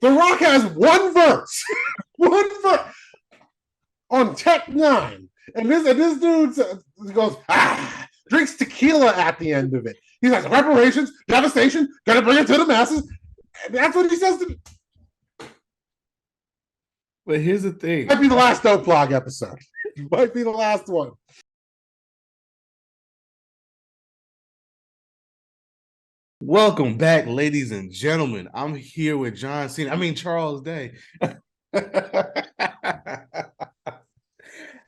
The Rock has one verse, one verse on Tech Nine, and this dude goes drinks tequila at the end of it. He's like, reparations, devastation, gotta bring it to the masses. And that's what he says to me. But here's the thing. Might be the last D.O.P.E episode. Might be the last one. Welcome back, ladies and gentlemen. I'm here with Charles Day.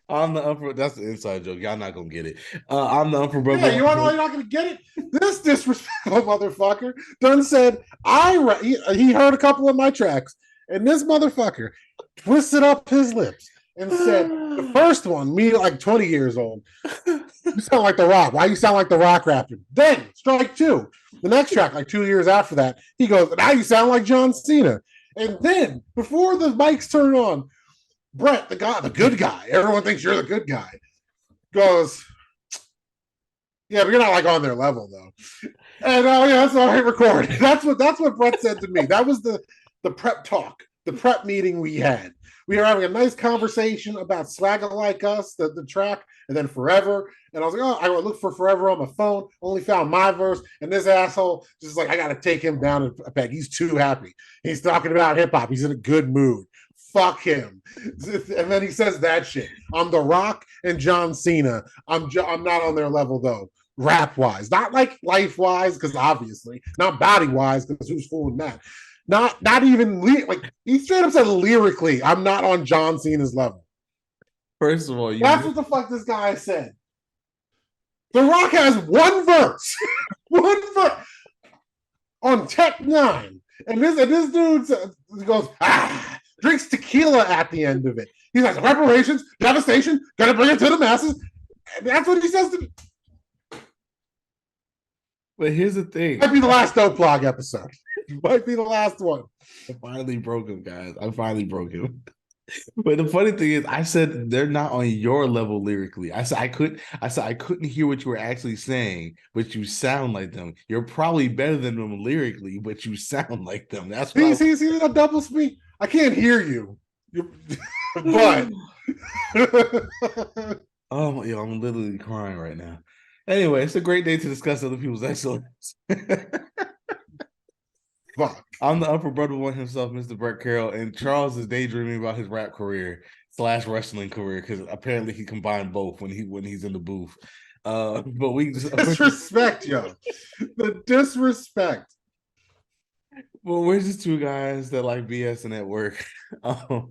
I'm the upper. That's the inside joke. Y'all not gonna get it. I'm the upper brother. Yeah, you want to know you're not gonna get it? This disrespectful motherfucker done said he heard a couple of my tracks, and this motherfucker twisted up his lips and said the first one, me like 20 years old, you sound like The Rock. Why you sound like The Rock rapping? Then strike two. The next track, like 2 years after that, he goes, now you sound like John Cena. And then before the mics turn on, Brett, the good guy, everyone thinks you're the good guy, goes, yeah, but you're not like on their level though. And yeah, that's all right, record. That's what Brett said to me. That was the prep talk, the prep meeting we had. We were having a nice conversation about Swagger Like Us, the track, and then Forever. And I was like, oh, I looked for Forever on my phone, only found my verse. And this asshole just like, I got to take him down a peg. He's too happy. He's talking about hip hop. He's in a good mood. Fuck him. And then he says that shit. I'm The Rock and John Cena. I'm not on their level though, rap wise, not like life wise, because obviously, not body wise, because who's fooling that? Not even like he straight up said lyrically, I'm not on John Cena's level. First of all, that's what the fuck this guy said. The Rock has one verse, on Tech Nine, and this dude goes drinks tequila at the end of it. He's like, reparations, devastation, gotta bring it to the masses. And that's what he says to me. But here's the thing. Might be the last D.O.P.E episode. Might be the last one. I finally broke him, guys. I finally broke him. But the funny thing is, I said they're not on your level lyrically. I said I couldn't hear what you were actually saying, but you sound like them. You're probably better than them lyrically, but you sound like them. That's see that double speak. I can't hear you, but oh, I'm literally crying right now. Anyway, it's a great day to discuss other people's excellence. Fuck. I'm the upper brother one himself, Mr. Brett Carroll, and Charles is daydreaming about his rap career / wrestling career because apparently he combined both when he's in the booth. But we disrespect, yo, the disrespect. Well, we're just two guys that like BSing at work. Oh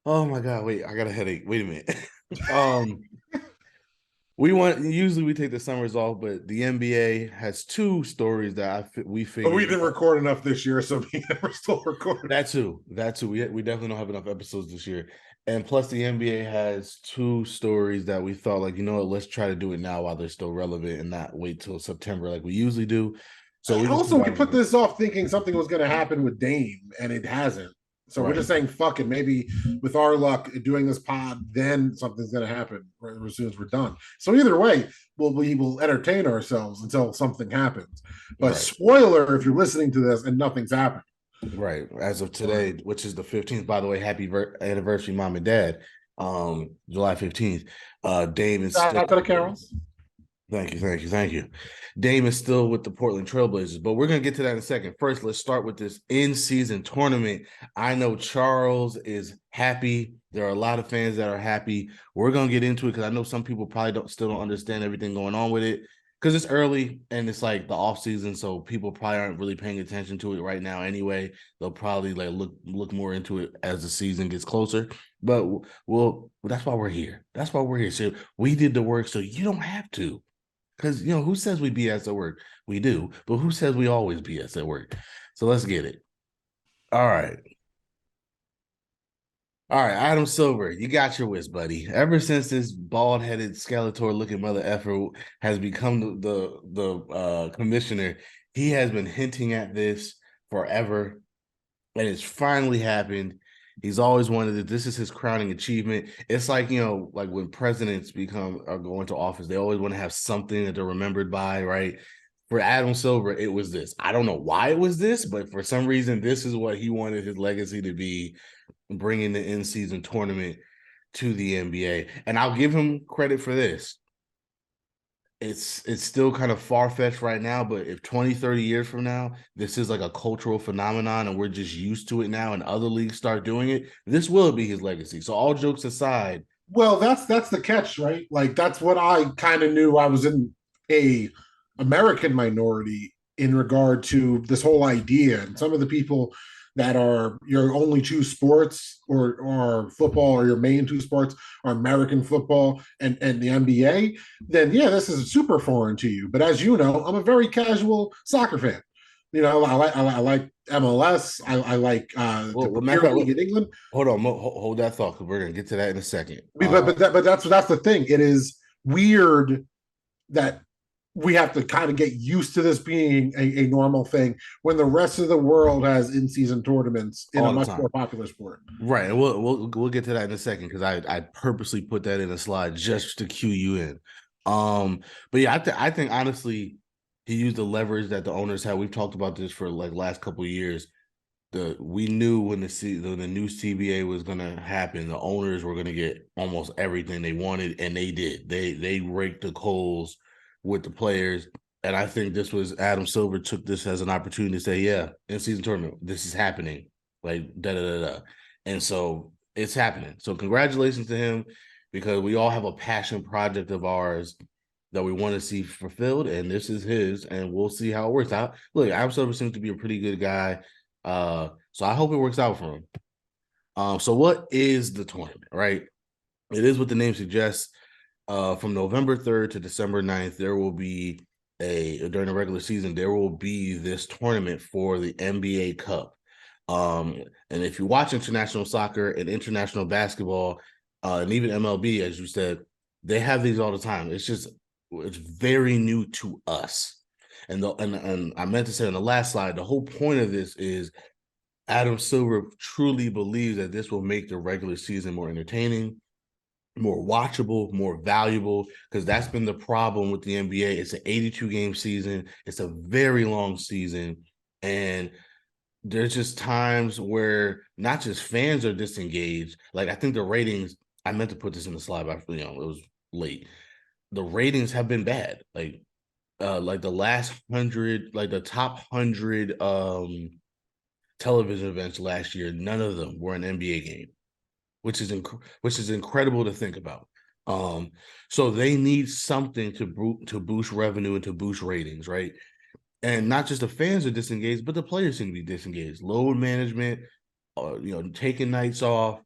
my god, wait, I got a headache. Wait a minute. Usually we take the summers off, but the NBA has two stories that we figured. But we didn't record enough this year, so we never still recorded. That too. We definitely don't have enough episodes this year. And plus the NBA has two stories that we thought like, you know what, let's try to do it now while they're still relevant and not wait till September like we usually do. So we put this off thinking something was going to happen with Dame, and it hasn't. So we're just saying, fuck it. Maybe with our luck doing this pod, then something's going to happen as soon as we're done. So either way, we will entertain ourselves until something happens. But spoiler, if you're listening to this and nothing's happened. Right. As of today, which is the 15th, by the way, happy anniversary, mom and dad. July 15th. Dame is still... After the carols. Thank you. Dame is still with the Portland Trailblazers, but we're going to get to that in a second. First, let's start with this in-season tournament. I know Charles is happy. There are a lot of fans that are happy. We're going to get into it because I know some people probably still don't understand everything going on with it because it's early and it's like the off season, so people probably aren't really paying attention to it right now anyway. They'll probably like look more into it as the season gets closer. But that's why we're here. That's why we're here. So we did the work, so you don't have to. Because, who says we BS at work? We do. But who says we always BS at work? So let's get it. All right, Adam Silver, you got your wish, buddy. Ever since this bald-headed, Skeletor-looking mother effer has become the commissioner, he has been hinting at this forever, and it's finally happened. He's always wanted it. This is his crowning achievement. It's like, like when presidents go into office, they always want to have something that they're remembered by, right? For Adam Silver, it was this. I don't know why it was this, but for some reason, this is what he wanted his legacy to be, bringing the in-season tournament to the NBA. And I'll give him credit for this. It's still kind of far-fetched right now, but if 20, 30 years from now, this is like a cultural phenomenon and we're just used to it now and other leagues start doing it, this will be his legacy. So all jokes aside. Well, that's the catch, right? Like that's what I kind of knew. I was in a American minority in regard to this whole idea, and some of the people that are your only two sports or football or your main two sports are American football and the NBA, then yeah, this is super foreign to you. But as you know, I'm a very casual soccer fan. You know, I like MLS. I like the Well, matter Premier of League fact, in England. hold on, hold that thought because we're gonna get to that in a second. But that's the thing. It is weird that we have to kind of get used to this being a normal thing when the rest of the world has in-season tournaments in a All the much time. more popular sport. Right, and we'll get to that in a second because I purposely put that in a slide just to cue you in. But yeah, I think honestly, he used the leverage that the owners had. We've talked about this for like last couple of years. We knew when the new CBA was gonna happen, the owners were gonna get almost everything they wanted, and they did. They raked the coals with the players, and I think this was Adam Silver took this as an opportunity to say, yeah, in season tournament, this is happening, like da da da da, and so it's happening. So congratulations to him because we all have a passion project of ours that we want to see fulfilled, and this is his, and we'll see how it works out. Look, Adam Silver seems to be a pretty good guy. So I hope it works out for him. So what is the tournament, right? It is what the name suggests. From November 3rd to December 9th, there will be during the regular season, there will be this tournament for the NBA Cup. And if you watch international soccer and international basketball, and even MLB, as you said, they have these all the time. It's very new to us. And I meant to say on the last slide, the whole point of this is Adam Silver truly believes that this will make the regular season more entertaining, more watchable, more valuable, because that's been the problem with the NBA. It's an 82-game season. It's a very long season. And there's just times where not just fans are disengaged. Like I think the ratings, I meant to put this in the slide, but it was late. The ratings have been bad. Like the last 100, like the top 100 television events last year, none of them were an NBA game, which is incredible to think about. So they need something to boost revenue and to boost ratings, right? And not just the fans are disengaged, but the players seem to be disengaged. Load management, taking nights off.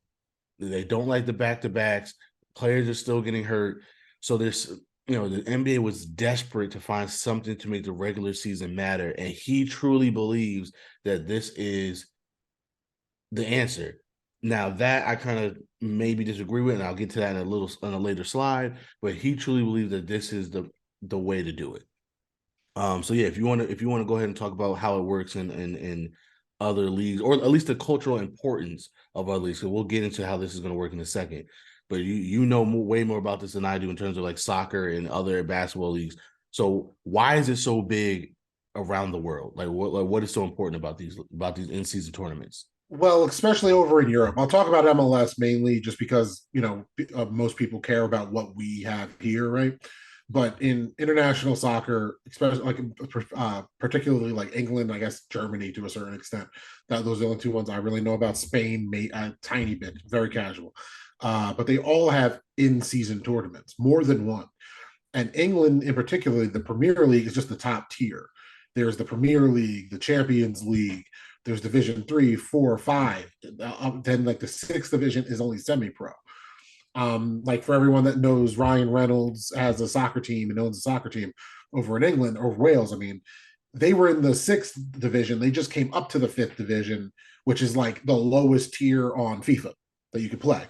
They don't like the back-to-backs. Players are still getting hurt. So the NBA was desperate to find something to make the regular season matter. And he truly believes that this is the answer. Now that I kind of maybe disagree with, and I'll get to that in a later slide, but he truly believes that this is the way to do it. So yeah, if you want to go ahead and talk about how it works in other leagues, or at least the cultural importance of other leagues, so we'll get into how this is going to work in a second. But you know way more about this than I do in terms of like soccer and other basketball leagues. So why is it so big around the world? Like what is so important about these in-season tournaments? Well, especially over in Europe. I'll talk about MLS mainly just because, most people care about what we have here, right? But in international soccer, especially like particularly like England, I guess Germany to a certain extent, those are the only two ones I really know about. Spain, a tiny bit, very casual. But they all have in-season tournaments, more than one. And England, in particular, the Premier League is just the top tier. There's the Premier League, the Champions League. There's Division 3, 4, 5. Then like the sixth division is only semi-pro. Like for everyone that knows, Ryan Reynolds has a soccer team and owns a soccer team over in England or Wales. I mean, they were in the sixth division. They just came up to the fifth division, which is like the lowest tier on FIFA that you could play.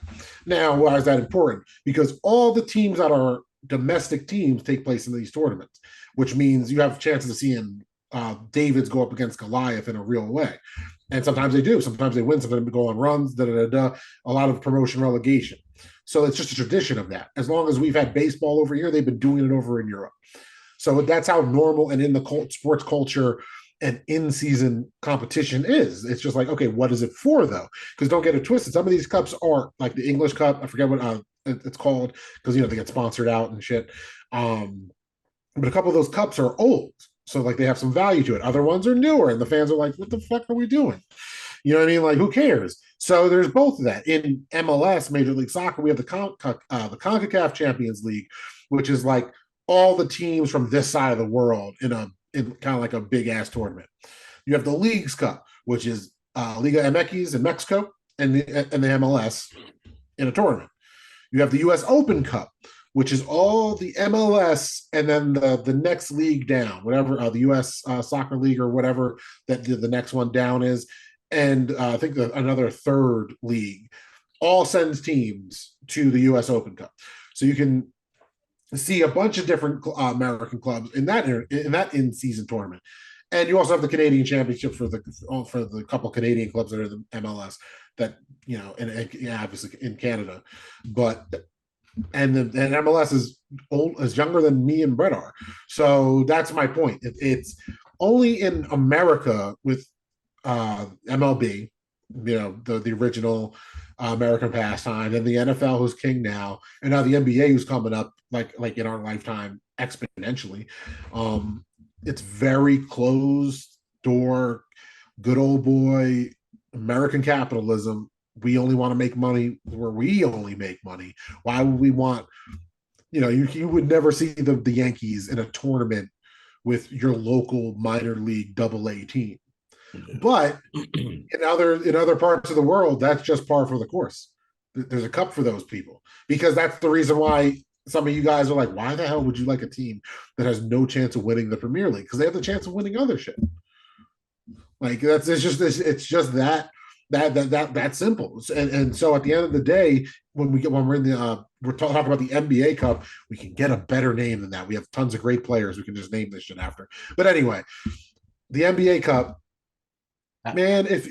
Now, why is that important? Because all the teams that are domestic teams take place in these tournaments, which means you have chances of seeing Davids go up against Goliath in a real way. And sometimes they do. Sometimes they win. Sometimes they go on runs, a lot of promotion relegation. So it's just a tradition of that. As long as we've had baseball over here, they've been doing it over in Europe. So that's how normal and in the sports culture an in-season competition is. It's just like, okay, what is it for though? Because don't get it twisted. Some of these cups are like the English Cup. I forget what it's called because they get sponsored out and shit. But a couple of those cups are old, so like they have some value to it. Other ones are newer, and the fans are like, "What the fuck are we doing?" You know what I mean? Like, who cares? So there's both of that. In MLS, Major League Soccer, we have the CONCACAF Champions League, which is like all the teams from this side of the world in kind of like a big ass tournament. You have the Leagues Cup, which is Liga MX in Mexico and the MLS in a tournament. You have the U.S. Open Cup, which is all the MLS and then the next league down, whatever the U.S. Soccer League or whatever that the next one down is, and I think another third league, all sends teams to the U.S. Open Cup. So you can see a bunch of different American clubs in that in-season tournament. And you also have the Canadian Championship for the couple Canadian clubs that are the MLS that and obviously in Canada, but and MLS is younger than me and Brett are. So that's my point. It's only in America with MLB, the original American pastime, and the NFL who's king now, and now the NBA who's coming up like in our lifetime exponentially. It's very closed door, good old boy American capitalism. We only want to make money where we only make money. Why would we want, you would never see the Yankees in a tournament with your local minor league AA team. But in other parts of the world, that's just par for the course. There's a cup for those people because that's the reason why some of you guys are like, why the hell would you like a team that has no chance of winning the Premier League? Because they have the chance of winning other shit. Like it's just that simple. And so at the end of the day, when we're in the we're talking about the NBA Cup, we can get a better name than that. We have tons of great players we can just name this shit after. But anyway, the NBA Cup. Man, if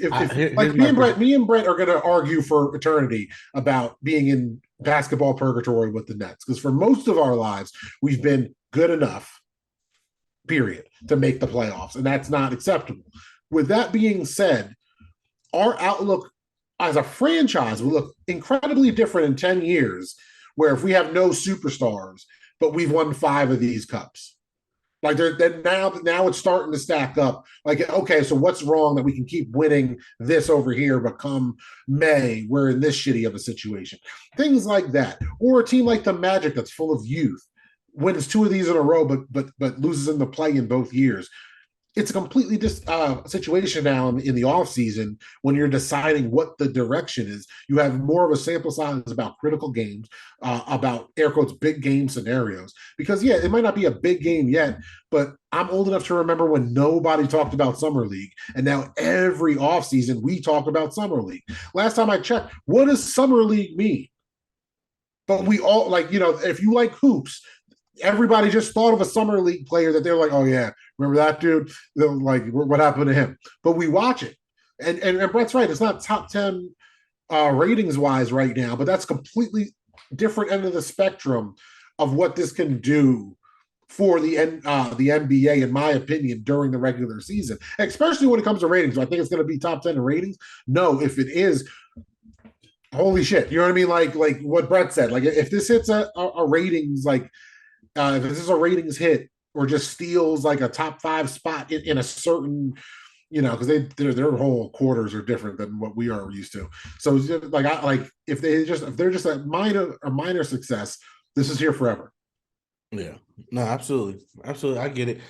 like me and Brett are going to argue for eternity about being in basketball purgatory with the Nets, because for most of our lives we've been good enough, period, to make the playoffs, and that's not acceptable. With that being said, our outlook as a franchise will look incredibly different in 10 years, where if we have no superstars, but we've won 5 of these cups. Like now it's starting to stack up. Like, okay, so what's wrong that we can keep winning this over here, but come May, we're in this shitty of a situation. Things like that. Or a team like the Magic that's full of youth, wins 2 of these in a row, but loses in the play in both years. It's a completely situation now in the offseason when you're deciding what the direction is. You have more of a sample size about critical games, about air quotes, big game scenarios. Because, yeah, it might not be a big game yet, but I'm old enough to remember when nobody talked about Summer League. And now every offseason we talk about Summer League. Last time I checked, what does Summer League mean? But we all, if you like hoops, everybody just thought of a Summer League player that they're like, oh, yeah, remember that dude? Like, what happened to him? But we watch it. And Brett's right. It's not top 10 ratings-wise right now, but that's completely different end of the spectrum of what this can do for the NBA, in my opinion, during the regular season, especially when it comes to ratings. Do I think it's going to be top 10 in ratings? No, if it is, holy shit. You know what I mean? Like what Brett said. Like, if this hits a ratings, like, if this is a ratings hit or just steals like a top 5 spot in a certain, because their whole quarters are different than what we are used to. So if they're just a minor success, this is here forever. Yeah, no, absolutely, I get it.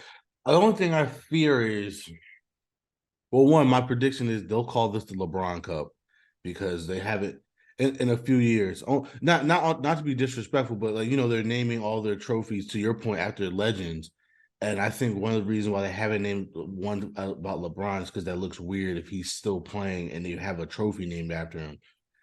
The only thing I fear is, well, one, my prediction is they'll call this the LeBron Cup because they haven't. In a few years, not to be disrespectful, but they're naming all their trophies, to your point, after legends, and I think one of the reasons why they haven't named one about LeBron is because that looks weird if he's still playing and they have a trophy named after him.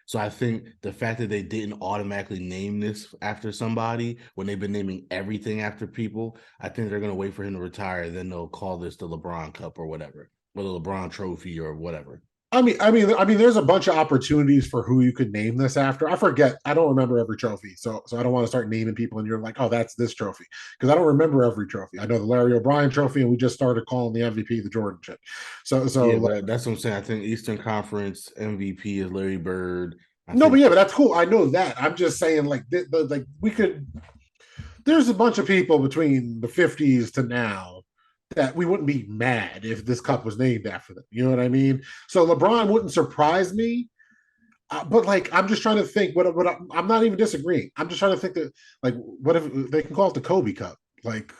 So I think the fact that they didn't automatically name this after somebody when they've been naming everything after people, I think they're going to wait for him to retire, then they'll call this the LeBron Cup or whatever, or the LeBron Trophy or whatever. There's a bunch of opportunities for who you could name this after. I forget. I don't remember every trophy, so I don't want to start naming people, and you're like, oh, that's this trophy, because I don't remember every trophy. I know the Larry O'Brien trophy, and we just started calling the MVP the Jordan chip. So Yeah, like, but that's what I'm saying. I think Eastern Conference MVP is Larry Bird. I no, think but yeah, but that's cool. I know that. I'm just saying, like, like we could. There's a bunch of people between the '50s to now that we wouldn't be mad if this cup was named after them. You know what I mean? So LeBron wouldn't surprise me. But like, I'm just trying to think. What I'm not even disagreeing. I'm just trying to think that, like, what if they can call it the Kobe Cup? Like,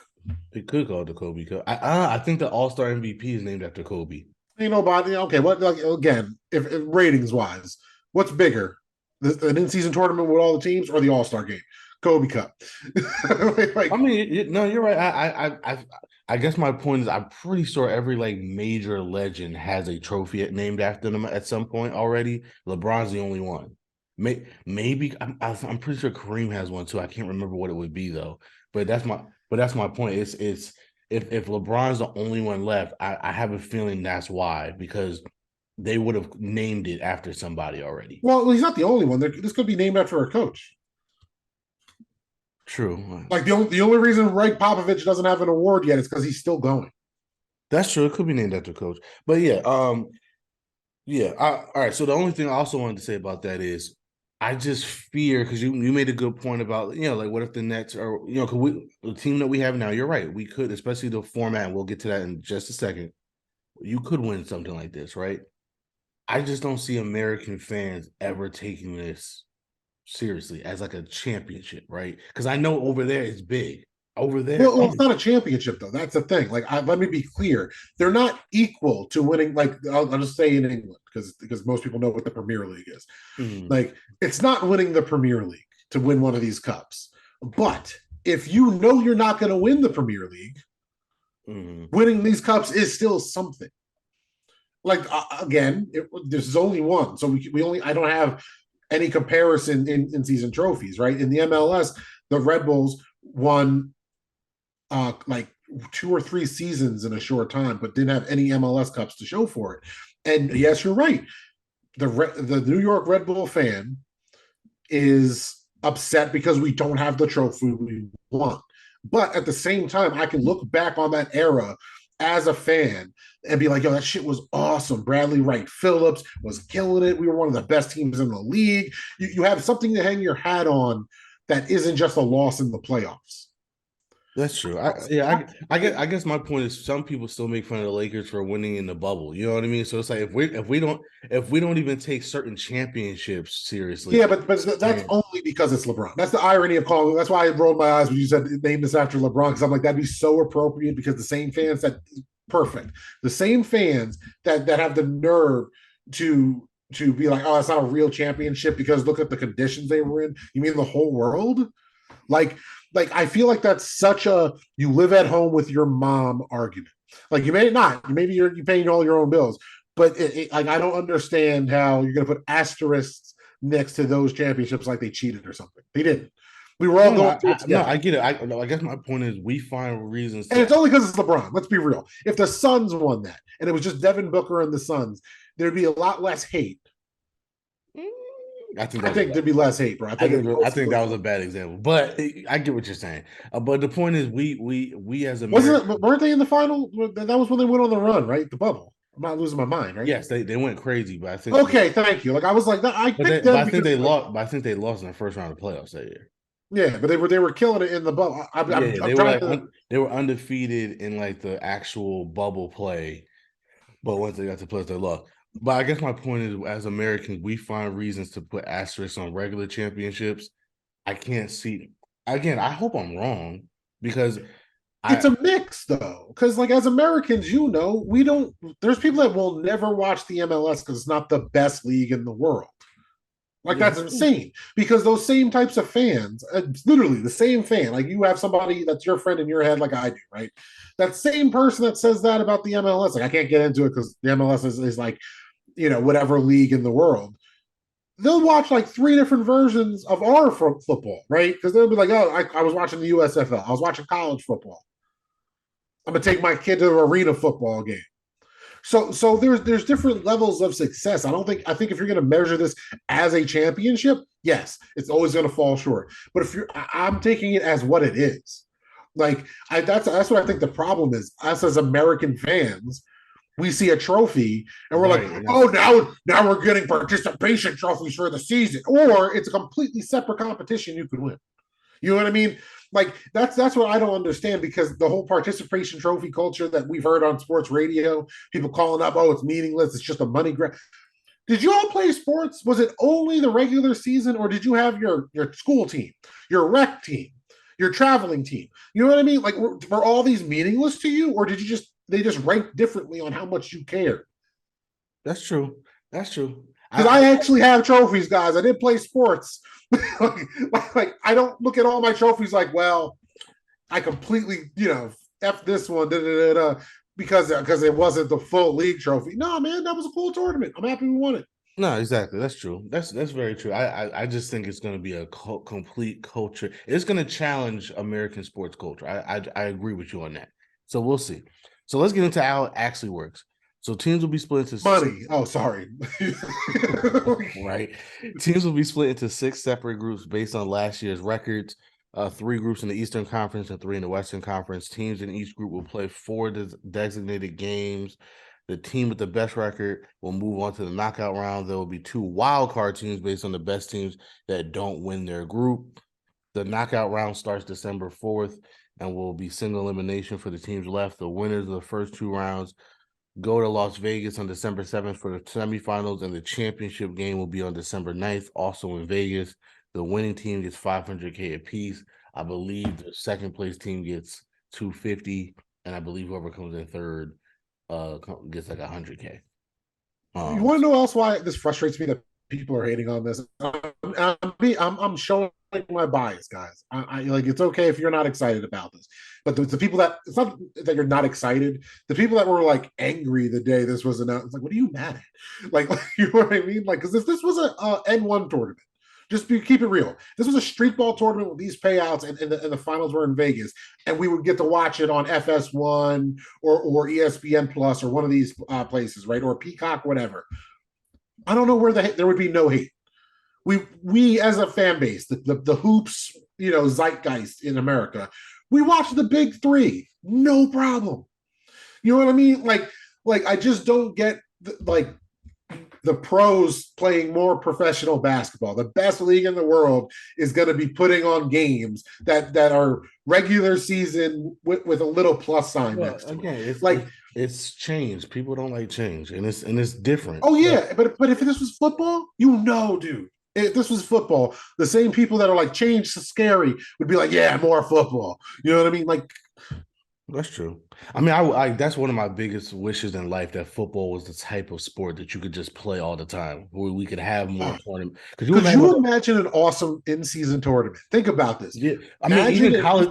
it could call it the Kobe Cup. I think the All Star MVP is named after Kobe. ain't nobody. Okay, what, like, again, if ratings wise, what's bigger, an in-season tournament with all the teams or the All-Star game? Kobe Cup. I Like, mean, no, you're right. I guess my point is, I'm pretty sure every like major legend has a trophy named after them at some point already. LeBron's the only one. Maybe I'm pretty sure Kareem has one too. I can't remember what it would be though. But that's my point. It's if LeBron's the only one left, I have a feeling that's why, because they would have named it after somebody already. well, he's not the only one. This could be named after a coach. True. Like the only reason Greg Popovich doesn't have an award yet is because he's still going. That's true. It could be named after coach. But yeah, yeah. All right. So the only thing I also wanted to say about that is I just fear, because you made a good point about, like, what if the Nets are, cause the team that we have now, you're right. We could, especially the format, and we'll get to that in just a second. You could win something like this, right? I just don't see American fans ever taking this seriously as like a championship, right? Because I know over there it's big. Over there, Well, it's not a championship though. That's the thing. Like, let me be clear: they're not equal to winning. Like, I'll just say in England, because most people know what the Premier League is. mm, Like, it's not winning the Premier League to win one of these cups. But if you know you're not going to win the Premier League, mm, winning these cups is still something. Like, again, this is only one, so we only I don't have any comparison in season trophies, right? In the MLS, the Red Bulls won like 2 or 3 seasons in a short time, but didn't have any MLS Cups to show for it. And yes, you're right. The New York Red Bull fan is upset because we don't have the trophy we want. But at the same time, I can look back on that era as a fan and be like, yo, that shit was awesome. Bradley Wright Phillips was killing it. We were one of the best teams in the league. You have something to hang your hat on that isn't just a loss in the playoffs. that's true. I guess my point is some people still make fun of the Lakers for winning in the bubble. You know what I mean? So it's like if we don't even take certain championships seriously, Yeah, but that's only because it's LeBron. That's the irony of calling. That's why I rolled my eyes when you said name this after LeBron, because I'm like, that'd be so appropriate, because the same fans that perfect, the same fans that have the nerve to be like, oh, it's not a real championship because look at the conditions they were in. You mean the whole world? Like, I feel like that's such a you live at home with your mom argument. Like, you may not, maybe you're paying all your own bills, but like, I don't understand how you're going to put asterisks next to those championships like they cheated or something. They didn't. We were all no, going through it no, together. I get it. I guess my point is we find reasons And to. it's only because it's LeBron. Let's be real. If the Suns won that and it was just Devin Booker and the Suns, there'd be a lot less hate. I think I that was think there'd be less hate, bro. I I think it'd think be I mostly think that was a LeBron. bad example, but I get what you're saying. But the point is, we as Wasn't Americans, it? Weren't they in the final? That was when they went on the run, right? The bubble. I'm not losing my mind, right? yes, they went crazy, but I think Okay, thank you. Like, I was like, I but they picked but them I think because they like, lost. But I think they lost in the first round of playoffs that year. yeah, but they were killing it in the bubble. Yeah, I'm they were trying like to. they were undefeated in like the actual bubble play, but once they got to play, they lost. But I guess my point is, as Americans, we find reasons to put asterisks on regular championships. I can't see. Again, I hope I'm wrong because It's I a mix though, because like as Americans, we don't. There's people that will never watch the MLS because it's not the best league in the world. Like, yeah, that's insane, because those same types of fans, literally the same fan, like you have somebody that's your friend in your head, like I do, right? That same person that says that about the MLS, like, I can't get into it because the MLS is like, whatever league in the world. They'll watch like 3 different versions of our football, right? Because they'll be like, oh, I was watching the USFL, I was watching college football. I'm gonna take my kid to an arena football game. So there's different levels of success. I think if you're going to measure this as a championship, yes, it's always going to fall short. But if I'm taking it as what it is. Like that's what I think the problem is. Us as American fans, we see a trophy and we're like, Right. oh, now we're getting participation trophies for the season, or it's a completely separate competition you could win. You know what I mean? Like that's what I don't understand, because the whole participation trophy culture that we've heard on sports radio, people calling up, oh, it's meaningless, it's just a money grab. Did you all play sports? Was it only the regular season, or did you have your school team, your rec team, your traveling team? You know what I mean? Like were all these meaningless to you, or did you just they just rank differently on how much you care? That's true. That's true. Because I actually have trophies, guys. I did play sports. like I don't look at all my trophies like, well, I completely, f this one, because it wasn't the full league trophy. No, man, that was a cool tournament. I'm happy we won it. No, exactly. That's true. That's very true. I just think it's going to be a complete culture. It's going to challenge American sports culture. I agree with you on that. So we'll see. So let's get into how it actually works. So teams will be split into money. Oh, sorry. Right. Teams will be split into 6 separate groups based on last year's records. 3 groups in the Eastern Conference and 3 in the Western Conference. Teams in each group will play 4 designated games. The team with the best record will move on to the knockout round. There will be 2 wild card teams based on the best teams that don't win their group. The knockout round starts December 4th and will be single elimination for the teams left. The winners of the first 2 rounds go to Las Vegas on December 7th for the semifinals, and the championship game will be on December 9th, also in Vegas. The winning team gets $500K apiece. I believe the second place team gets $250, and I believe whoever comes in third gets like $100K. You want to know else why this frustrates me that people are hating on this? I'm showing my bias, guys. I like, it's okay if you're not excited about this, but the people that, it's not that you're not excited. The people that were like angry the day this was announced, it's like, what are you mad at? Like you know what I mean? Like, because if this was a N1 tournament, keep it real. This was a street ball tournament with these payouts, and the finals were in Vegas, and we would get to watch it on FS1 or ESPN Plus or one of these places, right? Or Peacock, whatever. I don't know where there would be no hate. We as a fan base, the hoops, zeitgeist in America, we watch the big 3, no problem. You know what I mean? Like I just don't get the pros playing more professional basketball. The best league in the world is going to be putting on games that are regular season with a little plus sign next to it. It's change. People don't like change, and it's different. Oh yeah, but if this was football, dude. If this was football, the same people that are like change is scary would be like, yeah, more football. You know what I mean? Like, that's true. I mean, I that's one of my biggest wishes in life, that football was the type of sport that you could just play all the time, where we could have more tournaments. Could you imagine an awesome in-season tournament? Think about this. Yeah, I mean,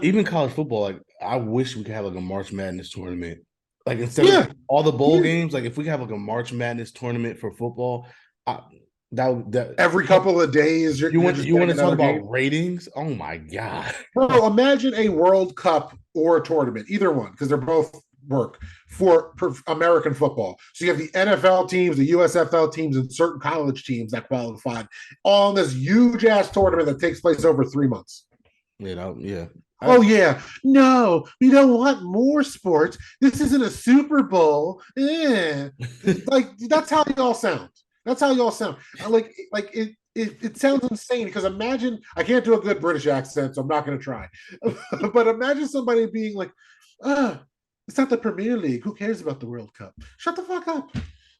even college football. Like, I wish we could have like a March Madness tournament. Like, instead of all the bowl games, like if we could have like a March Madness tournament for football, that every couple of days. You want to talk about ratings? Oh my god, bro! Imagine a World Cup or a tournament, either one, because they're both work for American football. So you have the NFL teams, the USFL teams, and certain college teams that qualified all in this huge ass tournament that takes place over 3 months. Yeah. Oh yeah, no, we don't want more sports. This isn't a Super Bowl. Like that's how y'all sound. That's how y'all sound. Like it sounds insane, because imagine, I can't do a good British accent, so I'm not going to try. But imagine somebody being like, it's not the Premier League. Who cares about the World Cup? Shut the fuck up.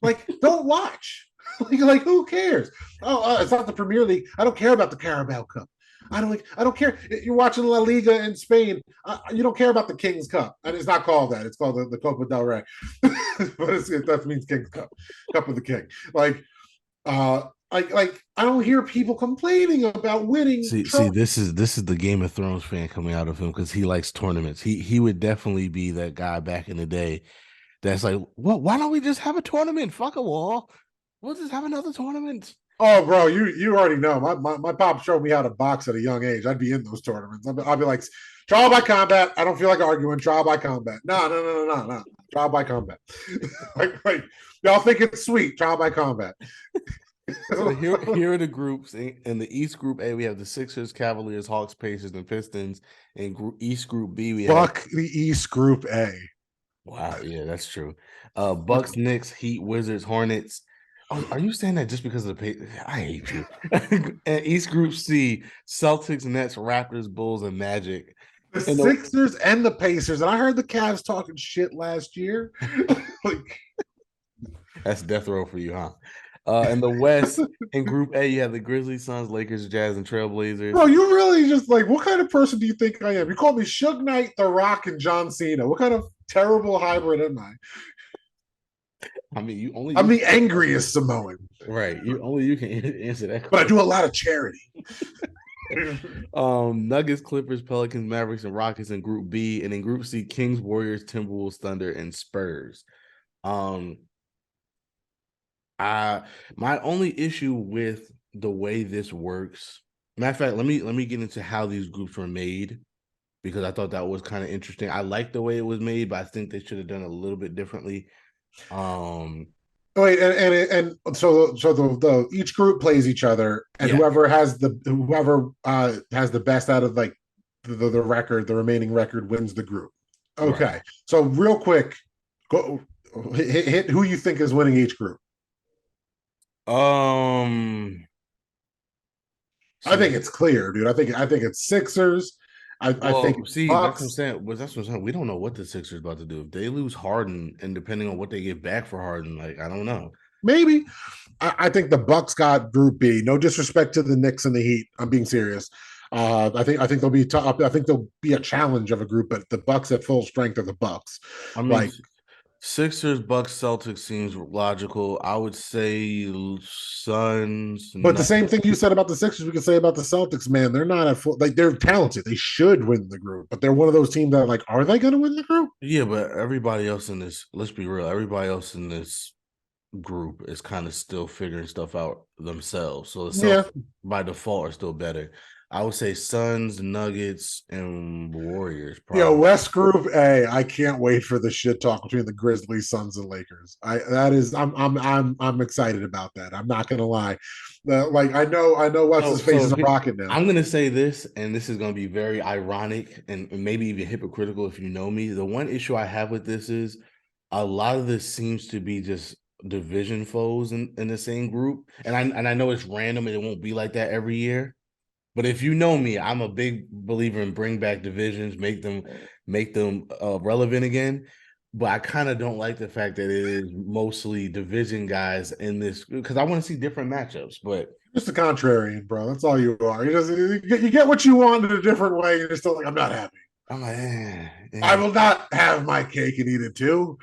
Like, don't watch. like who cares? It's not the Premier League. I don't care about the Carabao Cup. I don't care. You're watching La Liga in Spain. You don't care about the King's Cup. And it's not called that. It's called the Copa del Rey. But that means King's Cup. Cup of the King. I don't hear people complaining about winning. See, this is the Game of Thrones fan coming out of him, because he likes tournaments. He would definitely be that guy back in the day that's like, well, why don't we just have a tournament? Fuck them all. We'll just have another tournament. Oh, bro, you already know. My pop showed me how to box at a young age. I'd be in those tournaments. I'd be like, trial by combat. I don't feel like arguing. Trial by combat. No. Trial by combat. like y'all think it's sweet. Trial by combat. So here are the groups. In the East Group A, we have the Sixers, Cavaliers, Hawks, Pacers, and Pistons. In East Group B, we have the East Group A. Wow, yeah, that's true. Bucks, Knicks, Heat, Wizards, Hornets. Oh, are you saying that just because of the I hate you. And East Group C, Celtics, Nets, Raptors, Bulls, and Magic. The And Sixers and the Pacers. And I heard the Cavs talking shit last year. Like, that's death row for you, huh? In the West, in Group A, you have the Grizzlies, Suns, Lakers, Jazz, and Trailblazers. bro, you really just like, what kind of person do you think I am? You call me Suge Knight, The Rock, and John Cena. What kind of terrible hybrid am I? I mean, I'm the angriest Samoan. Right. You can answer that question. But I do a lot of charity. Nuggets, Clippers, Pelicans, Mavericks, and Rockets in Group B, and in Group C, Kings, Warriors, Timberwolves, Thunder, and Spurs. My only issue with the way this works. Matter of fact, let me get into how these groups were made, because I thought that was kind of interesting. I like the way it was made, but I think they should have done it a little bit differently. Wait, and so the each group plays each other, and whoever has the best out of like the record, the remaining record wins the group. Okay, right. So real quick, go hit who you think is winning each group. I think it's clear, dude. I think it's Sixers. I think see Bucks. That's what I'm saying. That's what I'm saying. We don't know what the Sixers about to do. If they lose Harden, and depending on what they get back for Harden, like I don't know. Maybe. I think the Bucks got Group B. No disrespect to the Knicks and the Heat. I'm being serious. I think they'll be tough. I think there'll be a challenge of a group, but the Bucks at full strength are the Bucks. I mean, like Sixers, Bucks, Celtics seems logical. I would say Suns. But the same thing you said about the Sixers, we can say about the Celtics, man. They're not at full, like they're talented. They should win the group, but they're one of those teams that like, are they going to win the group? Yeah, but everybody else in this, let's be real, everybody else in this group is kind of still figuring stuff out themselves. So the Celtics by default are still better. I would say Suns, Nuggets, and Warriors. Probably. Yo, West Group A. I can't wait for the shit talk between the Grizzlies, Suns, and Lakers. I'm excited about that. I'm not gonna lie. I know what's his face is a rocket now. I'm gonna say this, and this is gonna be very ironic and maybe even hypocritical if you know me. The one issue I have with this is a lot of this seems to be just division foes in the same group, and I know it's random and it won't be like that every year. But if you know me, I'm a big believer in bring back divisions, make them relevant again. But I kind of don't like the fact that it is mostly division guys in this, because I want to see different matchups. But just the contrarian, bro. That's all you are. You get what you want in a different way. You're still like, I'm not happy. I'm like, I will not have my cake and eat it too.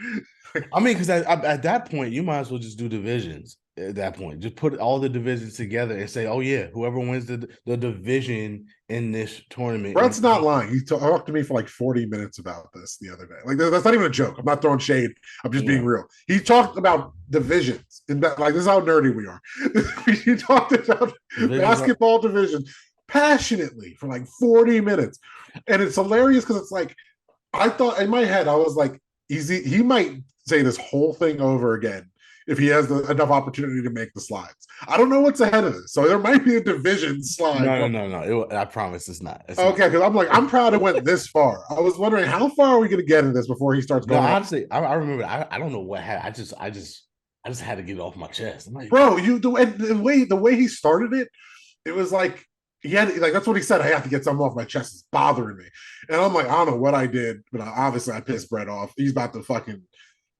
I mean, because at that point, you might as well just do divisions. At that point, just put all the divisions together and say, oh yeah, whoever wins the division in this tournament. Brett's not lying. He talked to me for like 40 minutes about this the other day. Like that's not even a joke. I'm not throwing shade. I'm just being real. He talked about divisions, and like this is how nerdy we are. He talked about basketball divisions passionately for like 40 minutes, and it's hilarious because it's like I thought in my head I was like, he might say this whole thing over again if he has enough opportunity to make the slides. I don't know what's ahead of this. So there might be a division slide. No. I promise it's not. Okay, because I'm proud it went this far. I was wondering how far are we going to get in this before he starts going. Honestly, I remember. I don't know what happened. I just had to get it off my chest. I'm like, bro, the way he started it, it was like he had that's what he said. I have to get something off my chest. It's bothering me, and I'm like, I don't know what I did, but obviously I pissed Brett off. He's about to fucking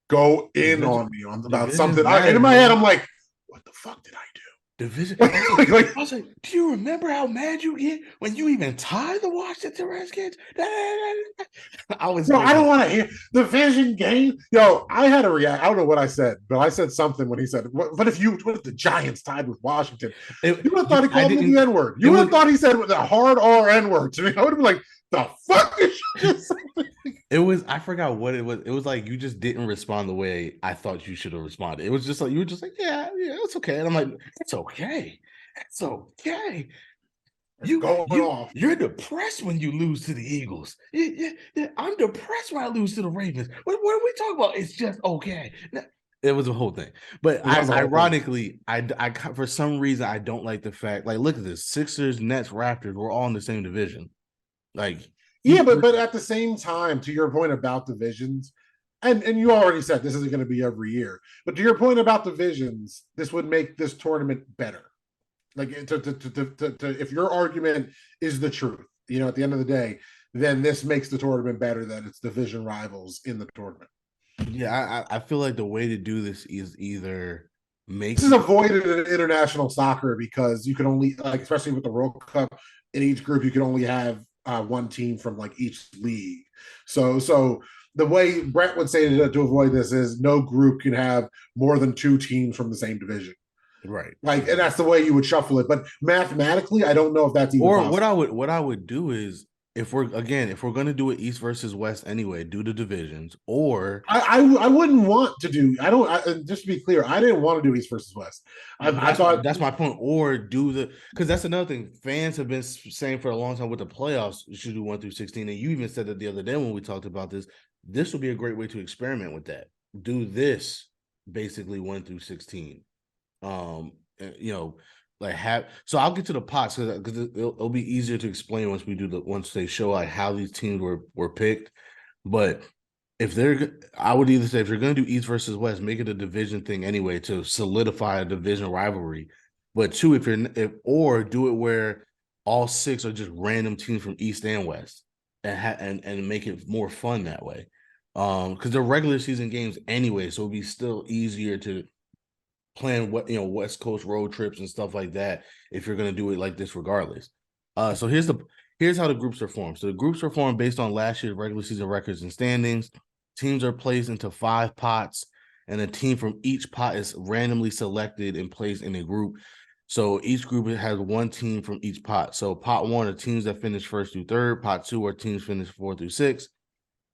go in on me about something. In my head, I'm like, what the fuck did I do? Division. I was like, do you remember how mad you get when you even tie the Washington Redskins? I don't want to hear division game. Yo, I had a react. I don't know what I said, but I said something when he said, what if the Giants tied with Washington? You would have thought he called me the N-word. You would have thought he said the hard R N-word to me. I would have been like, the fuck did you just say? It was, I forgot what it was. It was like you just didn't respond the way I thought you should have responded. It was just like you were just like, yeah, it's okay. And I'm like, it's okay. going off. You're depressed when you lose to the Eagles. Yeah, I'm depressed when I lose to the Ravens. What are we talking about? It's just okay. It was a whole thing. But ironically, I for some reason I don't like the fact. Like, look at this: Sixers, Nets, Raptors. We're all in the same division. Like, yeah, but at the same time, to your point about divisions, and you already said this isn't going to be every year, but to your point about divisions, this would make this tournament better. Like if your argument is the truth, at the end of the day, then this makes the tournament better that it's division rivals in the tournament. Yeah, I feel like the way to do this is either make this is avoided in international soccer because you can only, like, especially with the World Cup, in each group you can only have one team from like each league. So the way Brett would say to avoid this is no group can have more than two teams from the same division. right. Like, and that's the way you would shuffle it. But mathematically, I don't know if that's even possible. What I would do is if we're going to do it East versus West anyway, do the divisions. Or I wouldn't want to do. I don't. Just to be clear, I didn't want to do East versus West. I thought that's my point. Or do because that's another thing. Fans have been saying for a long time with the playoffs, you should do 1 through 16. And you even said that the other day when we talked about this. This would be a great way to experiment with that. Do this basically 1 through 16. Like so I'll get to the pots because it'll be easier to explain once they show like how these teams were picked. But I would either say if you're going to do East versus West, make it a division thing anyway to solidify a division rivalry. But two, or do it where all six are just random teams from East and West, and make it more fun that way. Because they're regular season games anyway, so it'll be still easier to plan West Coast road trips and stuff like that if you're going to do it like this regardless. So here's how the groups are formed. So the groups are formed based on last year's regular season records and standings. Teams are placed into 5 pots, and a team from each pot is randomly selected and placed in a group. So each group has one team from each pot. So pot 1 are teams that finish 1st through 3rd. Pot 2 are teams finish 4 through 6.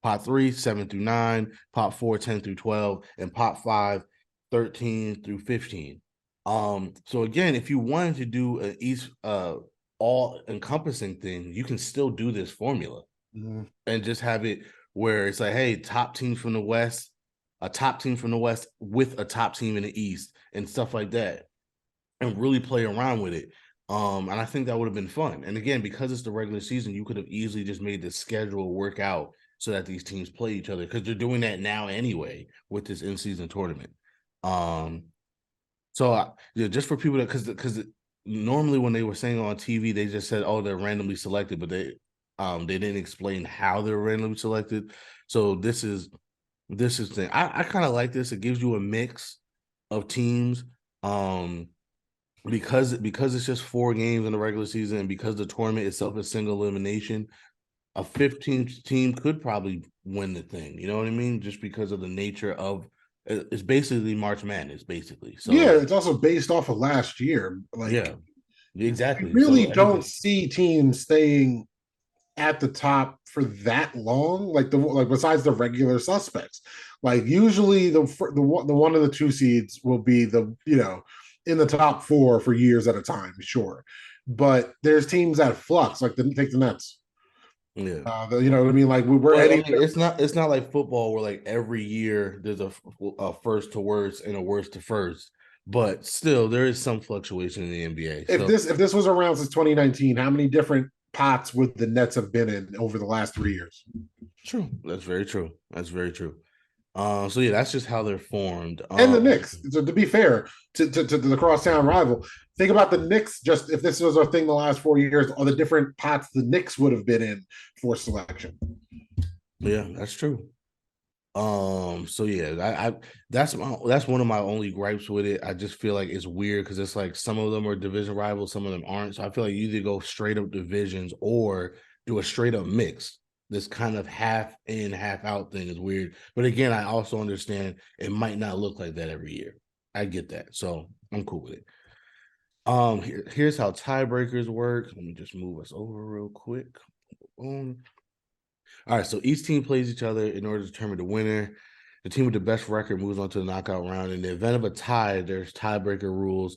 Pot 3, 7 through 9. Pot 4, 10 through 12. And pot 5, 13 through 15. So again, if you wanted to do an East all encompassing thing, you can still do this formula and just have it where it's like, hey, top teams from the West, a top team from the West with a top team in the East and stuff like that, and really play around with it. And I think that would have been fun. And again, because it's the regular season, you could have easily just made the schedule work out so that these teams play each other because they're doing that now anyway with this in-season tournament. So just for people that because normally when they were saying on TV, they just said, oh, they're randomly selected, but they didn't explain how they're randomly selected. So this is thing. I kind of like this. It gives you a mix of teams. Because it's just 4 games in the regular season, and because the tournament itself is single elimination, a 15th team could probably win the thing. You know what I mean? Just because of the nature of it's basically March Madness, basically. So yeah, it's also based off of last year. Like, yeah, exactly. You really don't see teams staying at the top for that long. Like besides the regular suspects, like usually the one of the 2 seeds will be in the top 4 for years at a time, sure. But there's teams that flux, like take the Nets. Yeah, you know what I mean. Like we're heading. It's not like football where like every year there's a first to worst and a worst to first, but still there is some fluctuation in the NBA. If this was around since 2019, how many different pots would the Nets have been in over the last 3 years? True, that's very true. That's very true. So yeah, that's just how they're formed. And the Knicks. So to be fair to the crosstown rival, think about the Knicks. Just if this was a thing the last 4 years, all the different pots the Knicks would have been in for selection. Yeah, that's true. So yeah, that's one of my only gripes with it. I just feel like it's weird because it's like some of them are division rivals, some of them aren't. So I feel like you either go straight up divisions or do a straight up mix. This kind of half in, half out thing is weird. But again, I also understand it might not look like that every year. I get that. So I'm cool with it. Here's how tiebreakers work. Let me just move us over real quick. All right, so each team plays each other in order to determine the winner. The team with the best record moves on to the knockout round. In the event of a tie, there's tiebreaker rules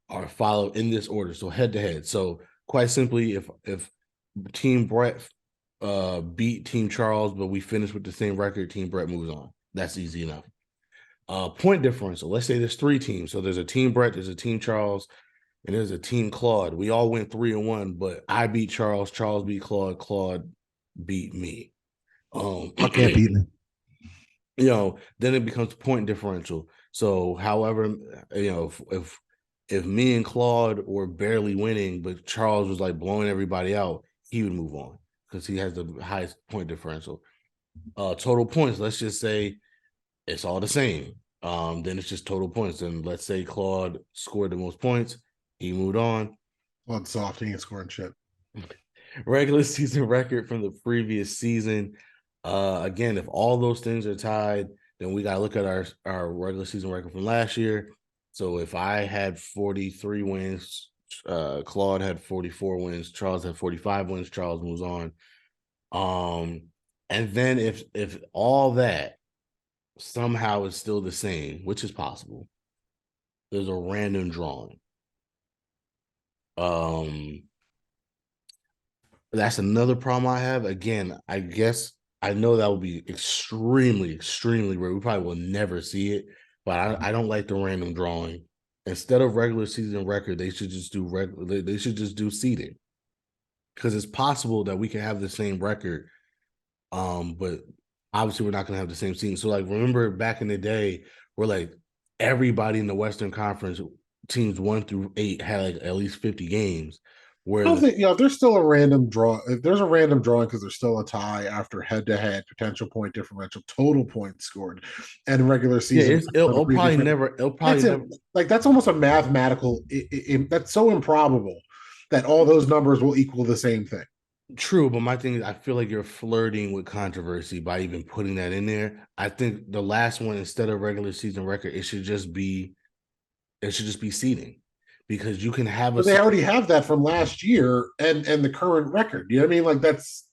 are followed in this order. So head to head. So quite simply, if Team Brett beat Team Charles, but we finish with the same record, Team Brett moves on. That's easy enough. Point differential. Let's say there's 3 teams. So there's a Team Brett, there's a Team Charles, and there's a Team Claude. We all went 3-1, but I beat Charles, Charles beat Claude, Claude beat me. I can't beat me. Then it becomes point differential. So, however, if me and Claude were barely winning, but Charles was like blowing everybody out, he would move on because he has the highest point differential. Total points. Let's just say it's all the same. Then it's just total points. And let's say Claude scored the most points, he moved on. Blood soft, he ain't scoring shit. Regular season record from the previous season. Again, if all those things are tied, then we got to look at our regular season record from last year. So if I had 43 wins, Claude had 44 wins, Charles had 45 wins, Charles moves on. And then if all that somehow is still the same, which is possible, there's a random drawing. That's another problem I have. Again, I guess I know that would be extremely, extremely rare. We probably will never see it, but I don't like the random drawing. Instead of regular season record, they should just do They should just do seeding, because it's possible that we can have the same record, but obviously we're not going to have the same seeding. So, like, remember back in the day, where like everybody in the Western Conference, teams 1 through 8, had like at least 50 games. I don't think, there's still a random draw. If there's a random drawing because there's still a tie after head-to-head, potential point differential, total points scored, and regular season. It'll probably never. Like, that's almost a mathematical. That's so improbable that all those numbers will equal the same thing. True, but my thing is, I feel like you're flirting with controversy by even putting that in there. I think the last one, instead of regular season record, it should just be seeding, because you can have But they already have that from last year and the current record. You know what I mean? Like, that's.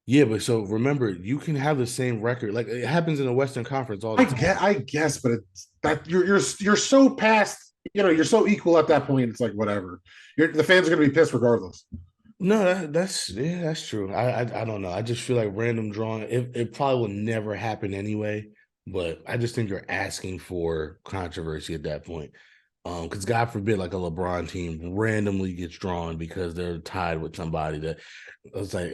Yeah, but so remember, you can have the same record. Like, it happens in the Western Conference all the time. I guess, but it's that you're so past. You're so equal at that point. It's like whatever. The fans are going to be pissed regardless. No, that's true. I don't know. I just feel like random drawing. It probably will never happen anyway. But I just think you're asking for controversy at that point. Because God forbid, like a LeBron team randomly gets drawn because they're tied with somebody that it's like,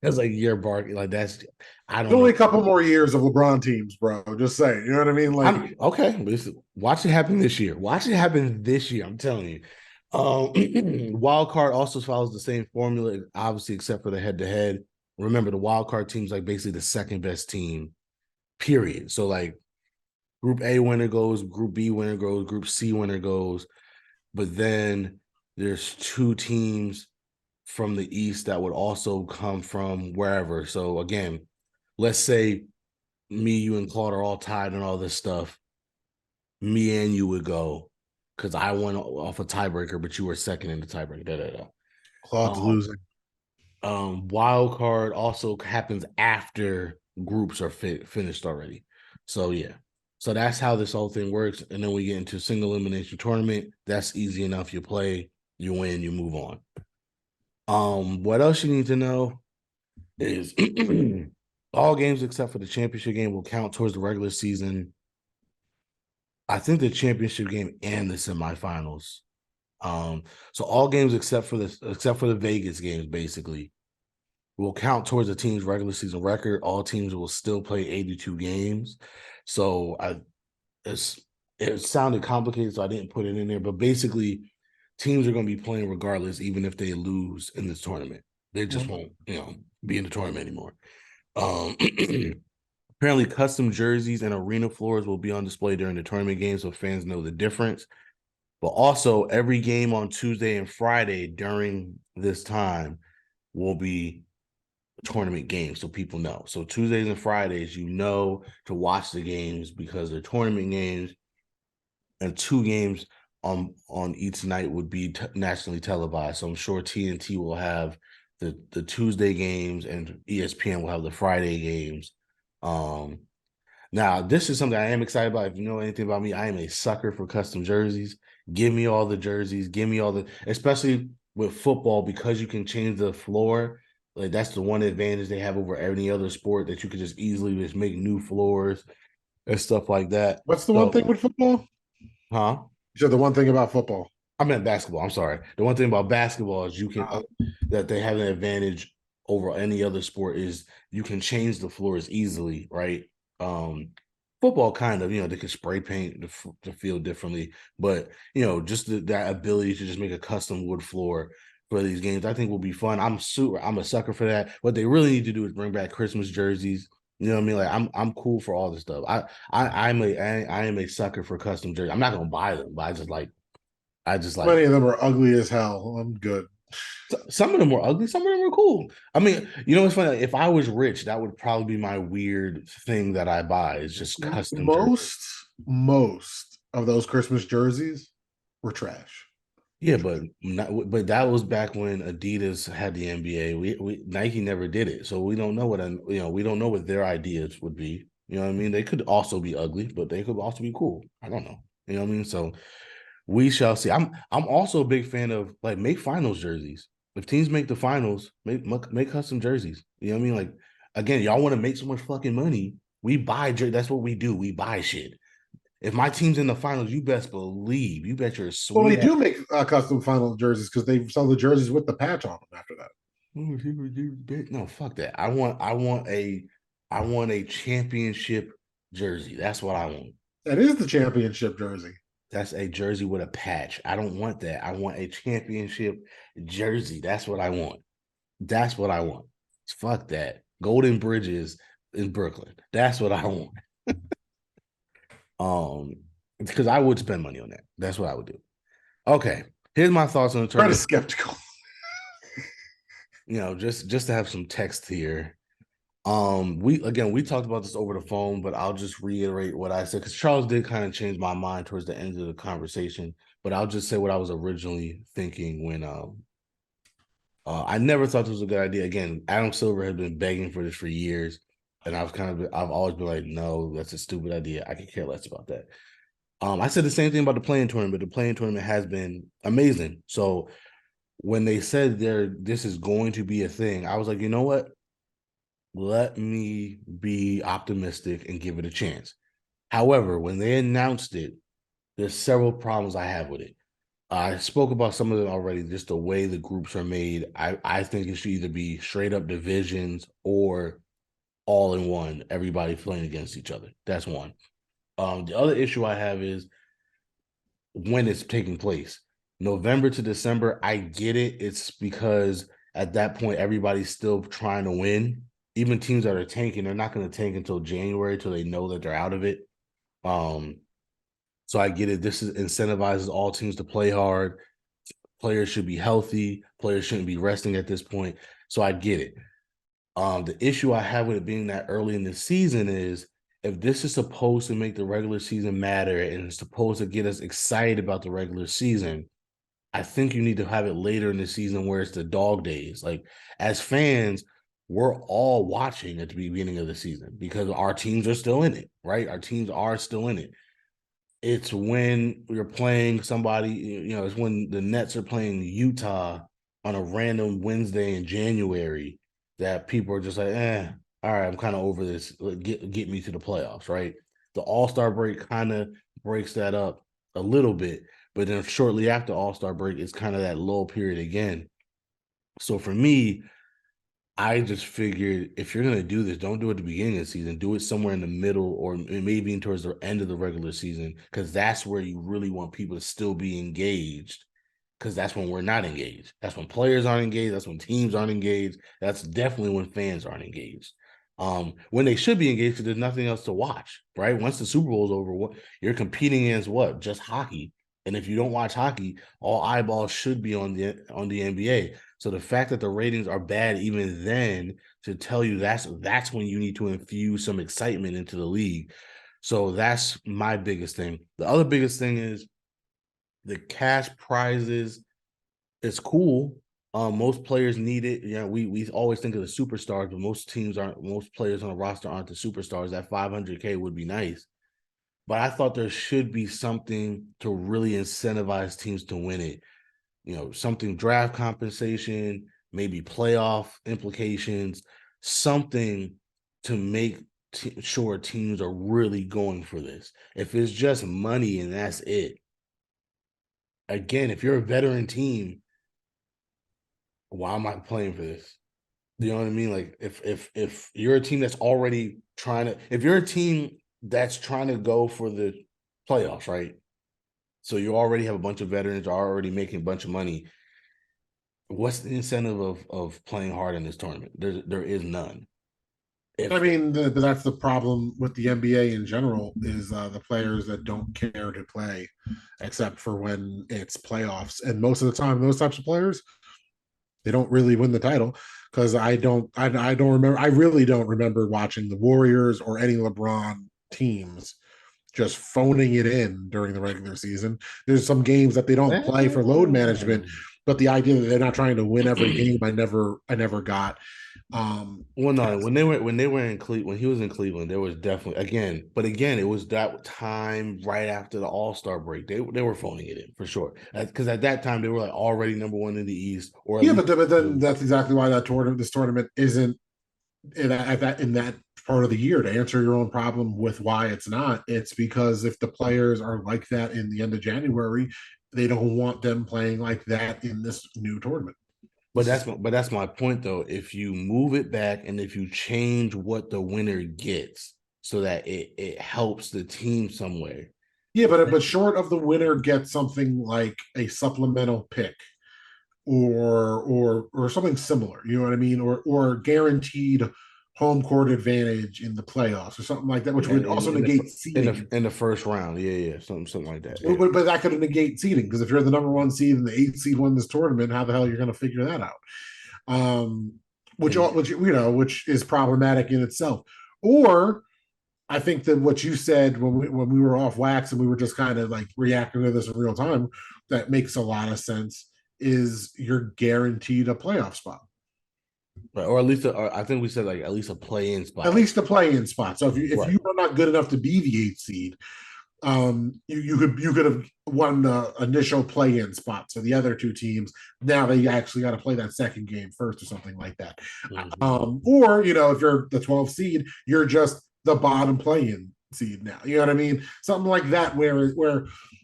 it's like you're barking. Like, that's, I don't know. Only a couple more years of LeBron teams, bro. Just saying. You know what I mean? Like, okay, watch it happen this year. Watch it happen this year. I'm telling you. Wild card also follows the same formula, obviously, except for the head-to-head. Remember, the wild card team's like basically the second best team, period. So, like, Group A winner goes, Group B winner goes, Group C winner goes. But then there's 2 teams from the East that would also come from wherever. So, again, let's say me, you, and Claude are all tied and all this stuff. Me and you would go, because I went off a tiebreaker, but you were second in the tiebreaker. Claude's losing. Wild card also happens after groups are finished already. So, yeah. So that's how this whole thing works. And then we get into single elimination tournament. That's easy enough. You play, you win, you move on. What else you need to know is all games except for the championship game will count towards the regular season. I think the championship game and the semifinals. So all games except for the Vegas games basically will count towards the team's regular season record. All teams will still play 82 games. So it sounded complicated, so I didn't put it in there. But basically, teams are going to be playing regardless, even if they lose in this tournament. They just won't, be in the tournament anymore. Apparently, custom jerseys and arena floors will be on display during the tournament game, so fans know the difference. But also, every game on Tuesday and Friday during this time will be tournament games, so people know. So Tuesdays and Fridays, to watch the games because they're tournament games, and 2 games on each night would be nationally televised. So I'm sure TNT will have the Tuesday games and ESPN will have the Friday games. Now, this is something I am excited about. If you know anything about me, I am a sucker for custom jerseys. Give me all the jerseys. Give me all the, especially with football, because you can change the floor. Like that's the one advantage they have over any other sport, that you could just easily just make new floors and stuff like that. What's the one thing So, with football? huh? You said the one thing about football. I meant basketball. I'm sorry. The one thing about basketball is you can that they have an advantage over any other sport is you can change the floors easily, right? Um, Football kind of, they can spray paint the field differently, but just that ability to just make a custom wood floor for these games, I think will be fun. I'm a sucker for that. What they really need to do is bring back Christmas jerseys. You know what I mean? Like I'm cool for all this stuff. I am a sucker for custom jerseys. I'm not gonna buy them, but I just like Many of them are ugly as hell. I'm good. some of them were ugly, some of them were cool. I mean, it's funny. If I was rich, that would probably be my weird thing that I buy is just custom jerseys. Most of those Christmas jerseys were trash. Yeah, but that was back when Adidas had the NBA. We Nike never did it, so we don't know we don't know what their ideas would be. You know what I mean? They could also be ugly, but they could also be cool. I don't know. You know what I mean? So we shall see. I'm also a big fan of like make finals jerseys. If teams make the finals, make custom jerseys. You know what I mean? Like again, y'all want to make so much fucking money. We buy that's what we do. We buy shit. If my team's in the finals, you best believe, you bet your Well, sweet they ass. do make custom final jerseys because they sell the jerseys with the patch on them after that. No, fuck that. I want a championship jersey. That's what I want. That is the championship jersey. That's a jersey with a patch. I don't want that. I want a championship jersey. That's what I want. That's what I want. Fuck that. Golden Bridges in Brooklyn. That's what I want. Um, because I would spend money on that. That's what I would do. Okay. Here's my thoughts on the Kind of tournament. skeptical. Just to have some text here. We talked about this over the phone, but I'll just reiterate what I said because Charles did kind of change my mind towards the end of the conversation. But I'll just say what I was originally thinking when I never thought this was a good idea. Again, Adam Silver had been begging for this for years, and I've always been like, no, that's a stupid idea. I could care less about that. I said the same thing about the playing tournament. The playing tournament has been amazing. So when they said this is going to be a thing, I was like, you know what? Let me be optimistic and give it a chance. However, when they announced it, there's several problems I have with it. I spoke about some of them already, just the way the groups are made. I think it should either be straight up divisions or all in one, everybody playing against each other. That's one. The other issue I have is when it's taking place. November to December, I get it. It's because at that point, everybody's still trying to win. Even teams that are tanking, they're not going to tank until January till they know that they're out of it. Um, so I get it. This incentivizes all teams to play hard. Players should be healthy. Players shouldn't be resting at this point. So I get it. The issue I have with it being that early in the season is if this is supposed to make the regular season matter and it's supposed to get us excited about the regular season, I think you need to have it later in the season where it's the dog days. Like as fans, we're all watching at the beginning of the season because our teams are still in it, right? Our teams are still in it. It's when you're playing somebody, it's when the Nets are playing Utah on a random Wednesday in January that people are just like, all right, I'm kind of over this. Get me to the playoffs, right? The All-Star break kind of breaks that up a little bit, but then shortly after All-Star break, it's kind of that low period again. So for me, I just figured if you're gonna do this, don't do it at the beginning of the season. Do it somewhere in the middle or maybe even towards the end of the regular season, because that's where you really want people to still be engaged. Because that's when we're not engaged. That's when players aren't engaged. That's when teams aren't engaged. That's definitely when fans aren't engaged. When they should be engaged, because there's nothing else to watch, right? Once the Super Bowl is over, you're competing against what? Just hockey. And if you don't watch hockey, all eyeballs should be on the NBA. So the fact that the ratings are bad even then to tell you that's when you need to infuse some excitement into the league. So that's my biggest thing. The other biggest thing is the cash prizes. It's cool. Most players need it. We always think of the superstars, but most players on the roster aren't the superstars. That 500K would be nice. but I thought there should be something to really incentivize teams to win it. Something draft compensation, maybe playoff implications, something to make sure teams are really going for this. If it's just money and that's it, again, if you're a veteran team, why am I playing for this? You know what I mean? Like if you're a team that's already if you're a team that's trying to go for the playoffs, right? So you already have a bunch of veterans are already making a bunch of money. What's the incentive of playing hard in this tournament? There is none. I mean, that's the problem with the NBA in general is the players that don't care to play, except for when it's playoffs. And most of the time, those types of players, they don't really win the title because I don't remember. I really don't remember watching the Warriors or any LeBron teams just phoning it in during the regular season. There's some games that they don't play for load management, but the idea that they're not trying to win every game, I never got. Well, no, when they were in Cleveland, when he was in Cleveland, there was definitely again, it was that time right after the All-Star break. They were phoning it in for sure because at that time they were like already number one in the East, or at Yeah, least but then that's exactly why this tournament isn't in that part of the year. To answer your own problem with why it's not, it's because if the players are like that in the end of January, they don't want them playing like that in this new tournament. But that's my point though. If you move it back and if you change what the winner gets so that it helps the team somewhere. Yeah, but short of the winner gets something like a supplemental pick or something similar, you know what I mean, or guaranteed home court advantage in the playoffs or something like that, which would also in negate the first round. Yeah, something like that. Yeah. But that could negate seeding because if you're the number one seed and the eighth seed won this tournament, how the hell are you going to figure that out? Um, which is problematic in itself. Or I think that what you said when we were off wax and we were just kind of like reacting to this in real time, that makes a lot of sense. Is you're guaranteed a playoff spot, Right, or at least I think we said like at least a play-in at spot. least a play-in spot. So if Right. you are not good enough to be the eighth seed, you could have won the initial play-in spot. So the other two teams now they actually got to play that second game first or something like that. Mm-hmm. Or if you're the 12th seed, you're just the bottom play-in seed now. You know what I mean? Something like that where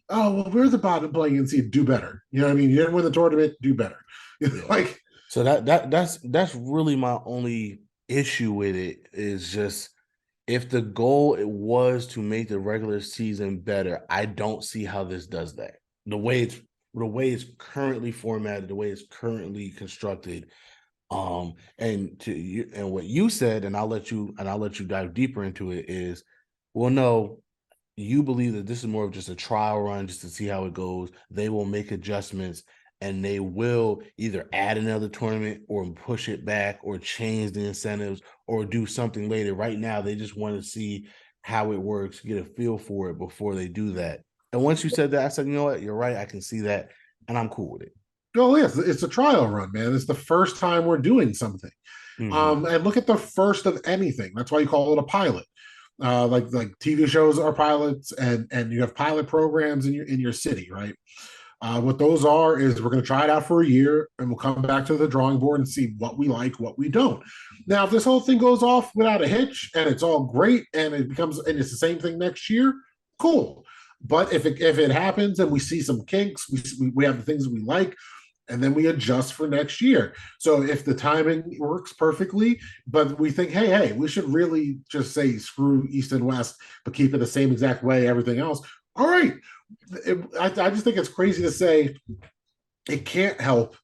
oh well, we're the bottom play-in seed. Do better. You know what I mean? You didn't win the tournament. Do better. Yeah. Like So that's really my only issue with it is just if the goal it was to make the regular season better, I don't see how this does that. The way it's currently formatted, the way it's currently constructed, and to you and what you said, and I'll let you dive deeper into it is, well, no, you believe that this is more of just a trial run just to see how it goes. They will make adjustments and they will either add another tournament or push it back or change the incentives or do something later. Right now, they just want to see how it works, get a feel for it before they do that. And once you said that, I said, you know what, you're right. I can see that. And I'm cool with it. oh yes, it's a trial run, man. It's the first time we're doing something. Mm-hmm. And look at the first of anything. That's why you call it a pilot. Like TV shows are pilots, and you have pilot programs in your city, right? What those are is we're going to try it out for a year, and we'll come back to the drawing board and see what we like, what we don't. Now, if this whole thing goes off without a hitch and it's all great, and it's the same thing next year, cool. But if it happens and we see some kinks, we have the things that we like, and then we adjust for next year. So if the timing works perfectly, but we think, hey, we should really just say screw East and West, but keep it the same exact way, everything else. All right. I just think it's crazy to say it can't help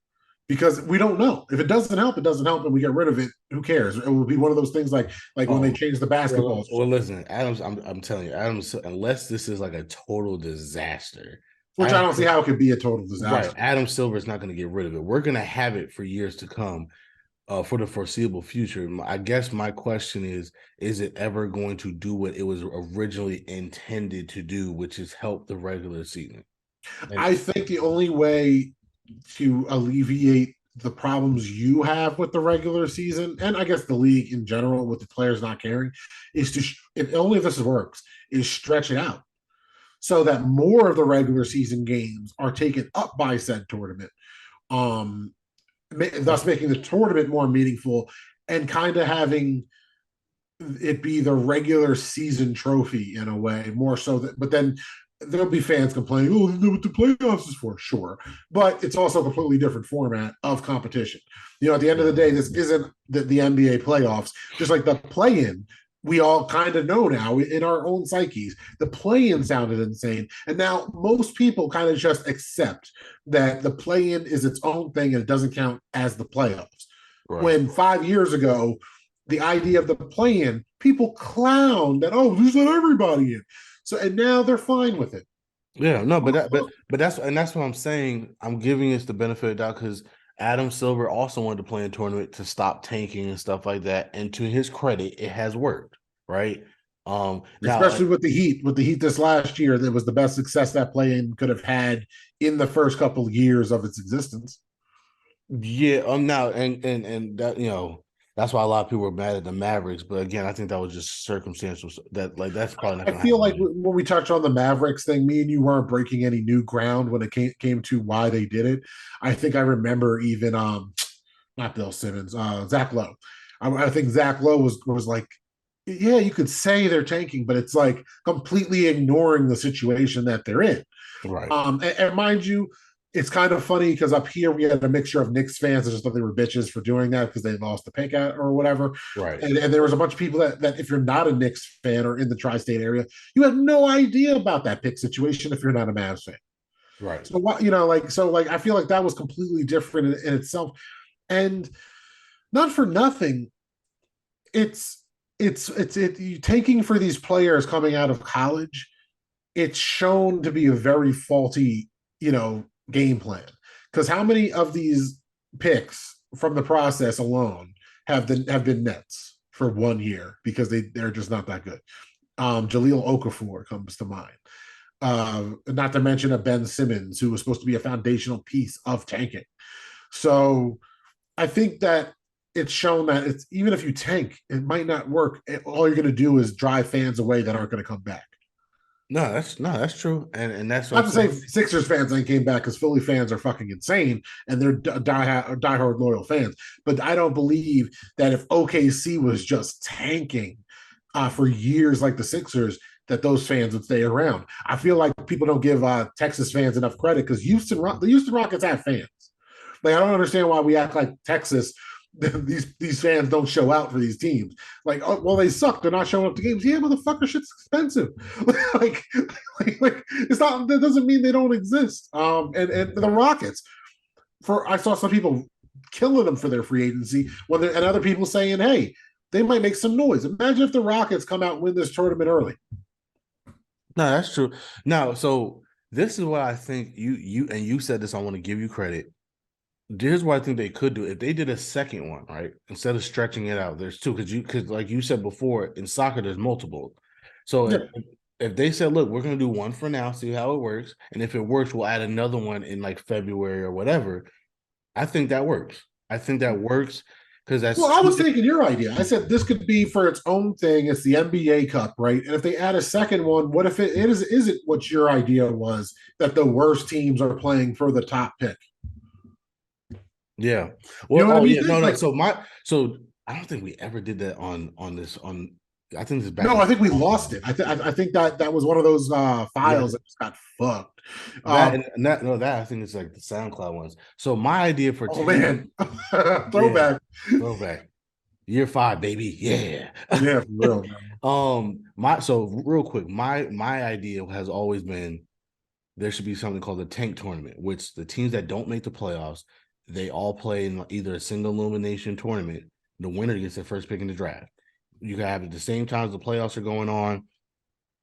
because we don't know. If it doesn't help, it doesn't help, and we get rid of it. Who cares? It will be one of those things like when they Oh, change the well, basketballs. well, listen, Adams, I'm telling you, Adams, unless this is like a total disaster, Which I Adam, don't see how it could be a total right, disaster. Adam Silver is not going to get rid of it. We're going to have it for years to come, for the foreseeable future. I guess my question is it ever going to do what it was originally intended to do, which is help the regular season? And I think the only way to alleviate the problems you have with the regular season, and I guess the league in general with the players not caring, is to if only if this works, is stretch it out. so that more of the regular season games are taken up by said tournament, um, thus making the tournament more meaningful and kind of having it be the regular season trophy in a way, more so that, but then there'll be fans complaining, oh, they know what the playoffs is for. Sure. But it's also a completely different format of competition. At the end of the day, this isn't the NBA playoffs, just like the play in. We all kind of know now in our own psyches. The play in sounded insane. And now most people kind of just accept that the play in is its own thing and it doesn't count as the playoffs. Right. When 5 years ago, the idea of the play-in, people clown that, oh, just let everybody in. So, and now they're fine with it. Yeah, no, but that's what I'm saying. I'm giving us the benefit of the doubt because Adam Silver also wanted to play in a tournament to stop tanking and stuff like that. And to his credit, it has worked, right? Now, especially with the Heat this last year, that was the best success that play-in could have had in the first couple of years of its existence. yeah, now and that that's why a lot of people were mad at the Mavericks. But again, I think that was just circumstantial. That's probably not I going to feel happen like again. when we touched on the Mavericks thing, me and you weren't breaking any new ground when it came to why they did it. I think I remember even not Bill Simmons, Zach Lowe. I think Zach Lowe was like, yeah, you could say they're tanking, but it's like completely ignoring the situation that they're in. Right. And mind you, it's kind of funny because up here we had a mixture of Knicks fans that just thought they were bitches for doing that because they lost the pick at or whatever. Right. And there was a bunch of people that if you're not a Knicks fan or in the tri-state area, you have no idea about that pick situation if you're not a Mavs fan. Right. So what I feel like that was completely different in itself. And not for nothing, you taking for these players coming out of college, it's shown to be a very faulty, game plan. Because how many of these picks from the process alone have been Nets for 1 year because they're just not that good. Jahlil Okafor comes to mind. Not to mention a Ben Simmons who was supposed to be a foundational piece of tanking. So I think that it's shown that it's even if you tank, it might not work. All you're going to do is drive fans away that aren't going to come back. No, that's true, and that's what Not I'm to say saying. Sixers fans ain't came back because Philly fans are fucking insane and they're diehard loyal fans. But I don't believe that if OKC was just tanking for years like the Sixers, that those fans would stay around. I feel like people don't give Texas fans enough credit because the Houston Rockets have fans. Like I don't understand why we act like Texas these fans don't show out for these teams. Like, oh, well, they suck. They're not showing up to games. Yeah, motherfucker, shit's expensive. like, it's not. That doesn't mean they don't exist. And the Rockets. I saw some people killing them for their free agency, and other people saying, hey, they might make some noise. Imagine if the Rockets come out and win this tournament early. No, that's true. Now, so this is what I think you said this. I want to give you credit. Here's what I think they could do if they did a second one, right? Instead of stretching it out, there's two because like you said before, in soccer there's multiple. So Yeah. if they said, look, we're gonna do one for now, see how it works, and if it works, we'll add another one in like February or whatever. I think that works. I think that works because that's Well, I was taking your idea. I said this could be for its own thing. It's the NBA Cup, right? And if they add a second one, what if it isn't what your idea was that the worst teams are playing for the top pick? yeah. You Well, know what I oh mean? yeah, no, no. Like, So I don't think we ever did that on this on. I think this is back no, in. I think we lost it. I think that was one of those Yeah, files that just got fucked. that and that no that I think it's like the SoundCloud ones. So my idea for Oh 10, man, yeah, throwback. throwback. Year 5, baby. Yeah. Yeah, for real, man. My so real quick, my idea has always been there should be something called the tank tournament, which the teams that don't make the playoffs, they all play in either a single elimination tournament. The winner gets their first pick in the draft. You can have it at the same time as the playoffs are going on.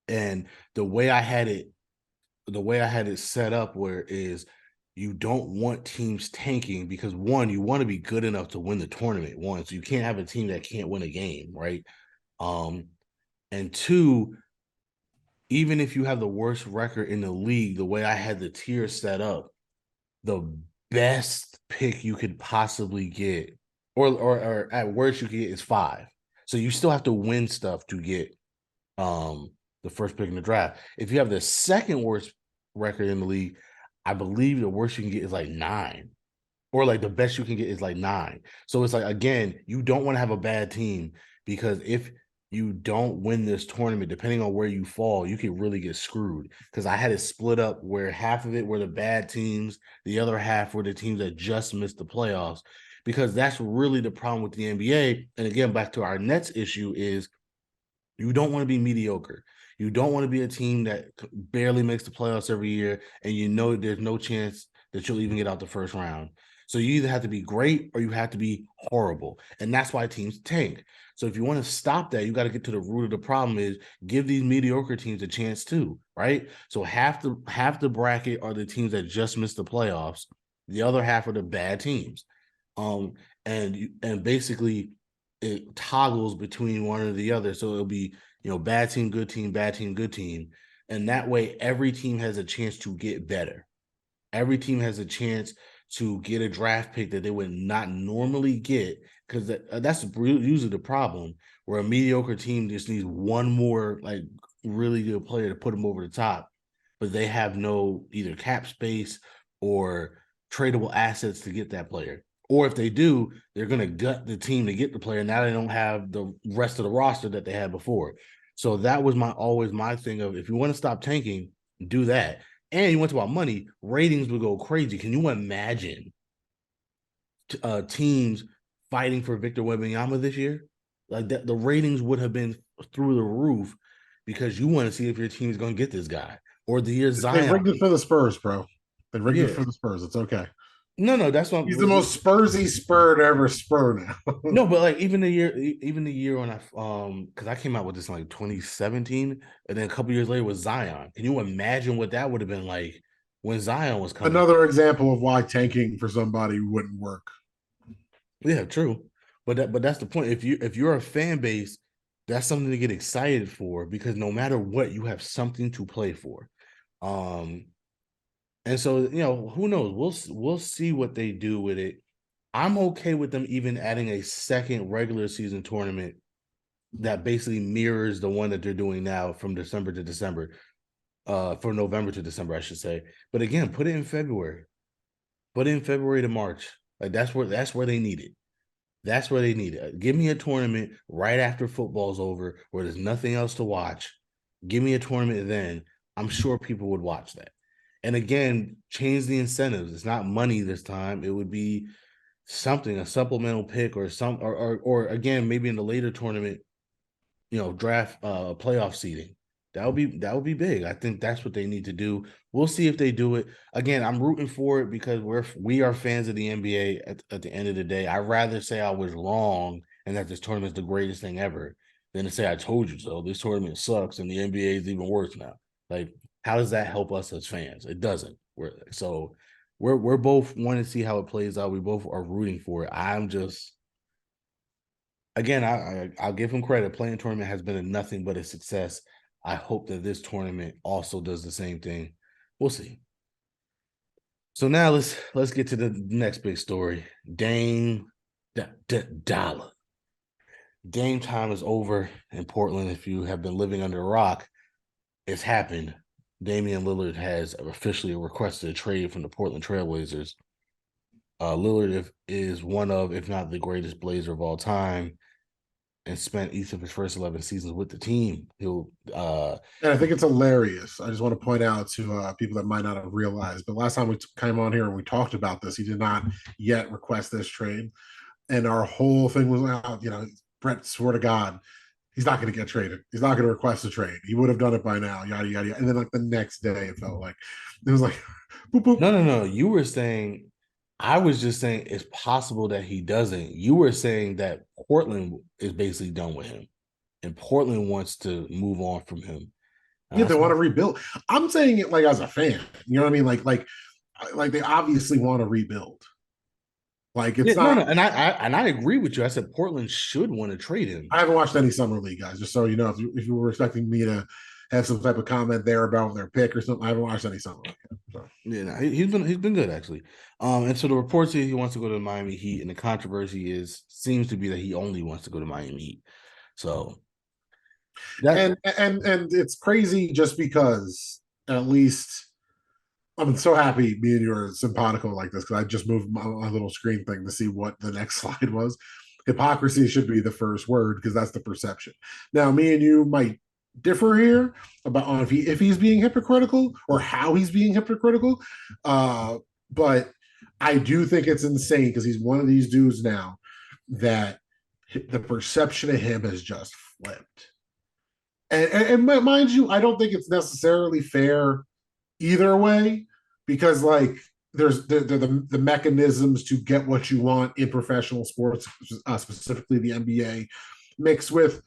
And the way I had it set up where is you don't want teams tanking because one, you want to be good enough to win the tournament. One, so you can't have a team that can't win a game, right? Um, and two, even if you have the worst record in the league, the way I had the tier set up, the best pick you could possibly get, or at worst you could get is 5. So you still have to win stuff to get the first pick in the draft. If you have the second worst record in the league, I believe the worst you can get is like 9, or like the best you can get is like 9. So it's like, again, you don't want to have a bad team, because if you don't win this tournament, depending on where you fall, you can really get screwed. Because I had it split up where half of it were the bad teams, the other half were the teams that just missed the playoffs. Because that's really the problem with the NBA. And again, back to our Nets issue is you don't want to be mediocre. You don't want to be a team that barely makes the playoffs every year, and you know there's no chance that you'll even get out the first round. So you either have to be great or you have to be horrible. And that's why teams tank. So if you want to stop that, you got to get to the root of the problem, is give these mediocre teams a chance too, right? So half the bracket are the teams that just missed the playoffs. The other half are the bad teams. And basically it toggles between one or the other. So it'll be, bad team, good team, bad team, good team. And that way every team has a chance to get better. Every team has a chance to get a draft pick that they would not normally get, because that's usually the problem, where a mediocre team just needs one more like really good player to put them over the top, but they have no either cap space or tradable assets to get that player. Or if they do, they're going to gut the team to get the player. Now they don't have the rest of the roster that they had before. So that was always my thing of, if you want to stop tanking, do that. And you went about money, ratings would go crazy. Can you imagine teams fighting for Victor Wembanyama this year? Like that, the ratings would have been through the roof, because you want to see if your team is going to get this guy, or the year Zion. They rigged it for the Spurs, bro. They rigged it Yeah. for the Spurs. It's okay. No, that's what He's the most Spursy Spur to ever Spur now. No, but like even the year when because I came out with this in like 2017, and then a couple years later was Zion. Can you imagine what that would have been like when Zion was coming? Another example of why tanking for somebody wouldn't work. Yeah, true. But that's the point. If you're a fan base, that's something to get excited for, because no matter what, you have something to play for. And so, who knows? We'll see what they do with it. I'm okay with them even adding a second regular season tournament that basically mirrors the one that they're doing now from December to December, from November to December, I should say. But again, put it in February. Put it in February to March. Like that's where they need it. That's where they need it. Give me a tournament right after football's over, where there's nothing else to watch. Give me a tournament then. I'm sure people would watch that. And again, change the incentives. It's not money this time. It would be something, a supplemental pick, or again, maybe in the later tournament, draft playoff seeding. That would be big. I think that's what they need to do. We'll see if they do it. Again, I'm rooting for it because we are fans of the NBA at the end of the day. I'd rather say I was wrong and that this tournament is the greatest thing ever than to say I told you so. This tournament sucks and the NBA is even worse now. Like, how does that help us as fans? It doesn't. We're both wanting to see how it plays out. We both are rooting for it. I'm just, again, I'll give him credit. Playing tournament has been nothing but a success. I hope that this tournament also does the same thing. We'll see. So now let's get to the next big story. Dame Dollar. Dame time is over in Portland. If you have been living under a rock, it's happened. Damian Lillard has officially requested a trade from the Portland Trailblazers. Lillard is one of, if not the greatest Blazer of all time, and spent each of his first 11 seasons with the team. And I think it's hilarious. I just want to point out to people that might not have realized, but last time we came on here and we talked about this, he did not yet request this trade. And our whole thing was, Brett, swear to God, he's not going to get traded. He's not going to request a trade. He would have done it by now, yada, yada, yada. And then like the next day, it felt like, it was like, boop, boop. No. You were saying, I was just saying it's possible that he doesn't. You were saying that Portland is basically done with him, and Portland wants to move on from him. Yeah, they want to rebuild. I'm saying it like as a fan. You know what I mean? Like they obviously want to rebuild. Like it's not. No, and I agree with you. I said Portland should want to trade him. I haven't watched any summer league, guys. Just so you know, if you were expecting me to have some type of comment there about their pick or something, I haven't watched any summer league. So. Yeah, no, he's been good actually. And so the reports say he wants to go to the Miami Heat, and the controversy seems to be that he only wants to go to Miami Heat. So That And it's crazy just because at least I'm so happy me and you are simpatico like this because I just moved my little screen thing to see what the next slide was. Hypocrisy should be the first word because that's the perception. Now, me and you might differ here about on if he's being hypocritical or how he's being hypocritical, but I do think it's insane because he's one of these dudes now that the perception of him has just flipped. And mind you, I don't think it's necessarily fair either way because like there's the mechanisms to get what you want in professional sports, specifically the NBA, mixed with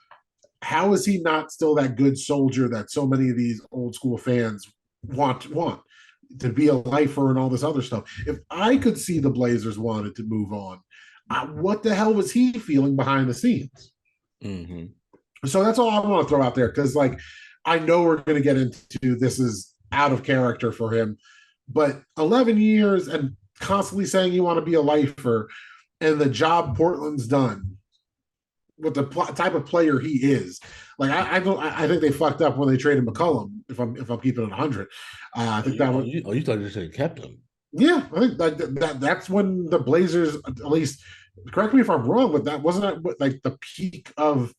how is he not still that good soldier that so many of these old school fans want to be a lifer and all this other stuff. If I could see the Blazers wanted to move on, what the hell was he feeling behind the scenes? mm-hmm. So that's all I want to throw out there because like I know we're going to get into this is out of character for him, but 11 years and constantly saying you want to be a lifer and the job Portland's done with the type of player he is. Like I think they fucked up when they traded McCollum. If I'm keeping it 100, I think that was. You thought you should have kept him. Yeah, I think that's when the Blazers, at least, correct me if I'm wrong, but that wasn't that like the peak of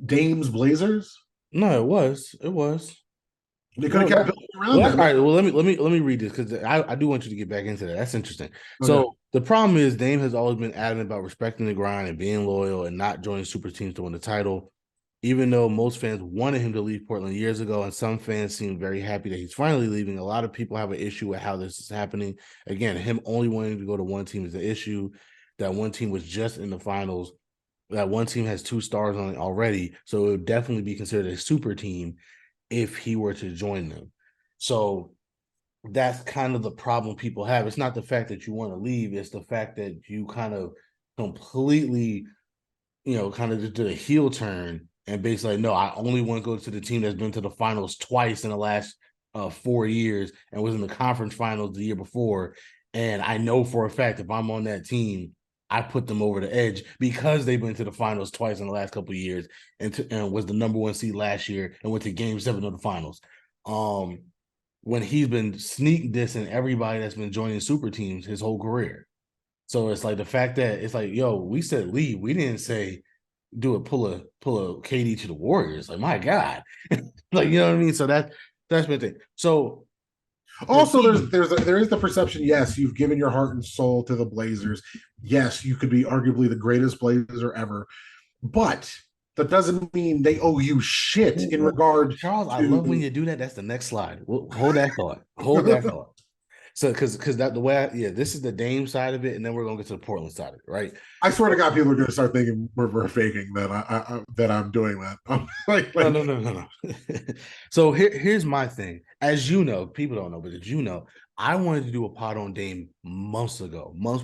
Dame's Blazers. No, it was. It was. They could have kept building around Well, them. all right. Well, let me read this because I do want you to get back into that. That's interesting. Okay. So the problem is Dame has always been adamant about respecting the grind and being loyal and not joining super teams to win the title. Even though most fans wanted him to leave Portland years ago, and some fans seem very happy that he's finally leaving, a lot of people have an issue with how this is happening. Again, him only wanting to go to one team is the issue. That one team was just in the finals. That one team has 2 stars on it already, so it would definitely be considered a super team if he were to join them. So that's kind of the problem people have. It's not the fact that you want to leave, it's the fact that you kind of completely, kind of did a heel turn and basically, no, I only want to go to the team that's been to the finals twice in the last 4 years and was in the conference finals the year before. And I know for a fact if I'm on that team, I put them over the edge because they've been to the finals twice in the last couple of years and was the number 1 seed last year and went to game 7 of the finals. When he's been sneak dissing everybody that's been joining super teams his whole career. So it's like the fact that it's like, yo, we said leave. We didn't say pull a KD to the Warriors. Like, my God. Like, you know what I mean? So that's been the thing. So also there is the perception, yes, you've given your heart and soul to the Blazers. Yes, you could be arguably the greatest Blazer ever, but that doesn't mean they owe you shit in regard Charles, I love when you do that. That's the next slide. Hold that thought. Hold that thought. So, because that the way, this is the Dame side of it, and then we're gonna get to the Portland side of it, right? I swear to God, people are gonna start thinking we're faking that I'm doing that. No. So here's my thing. As you know, people don't know, but as you know, I wanted to do a pod on Dame months ago, months.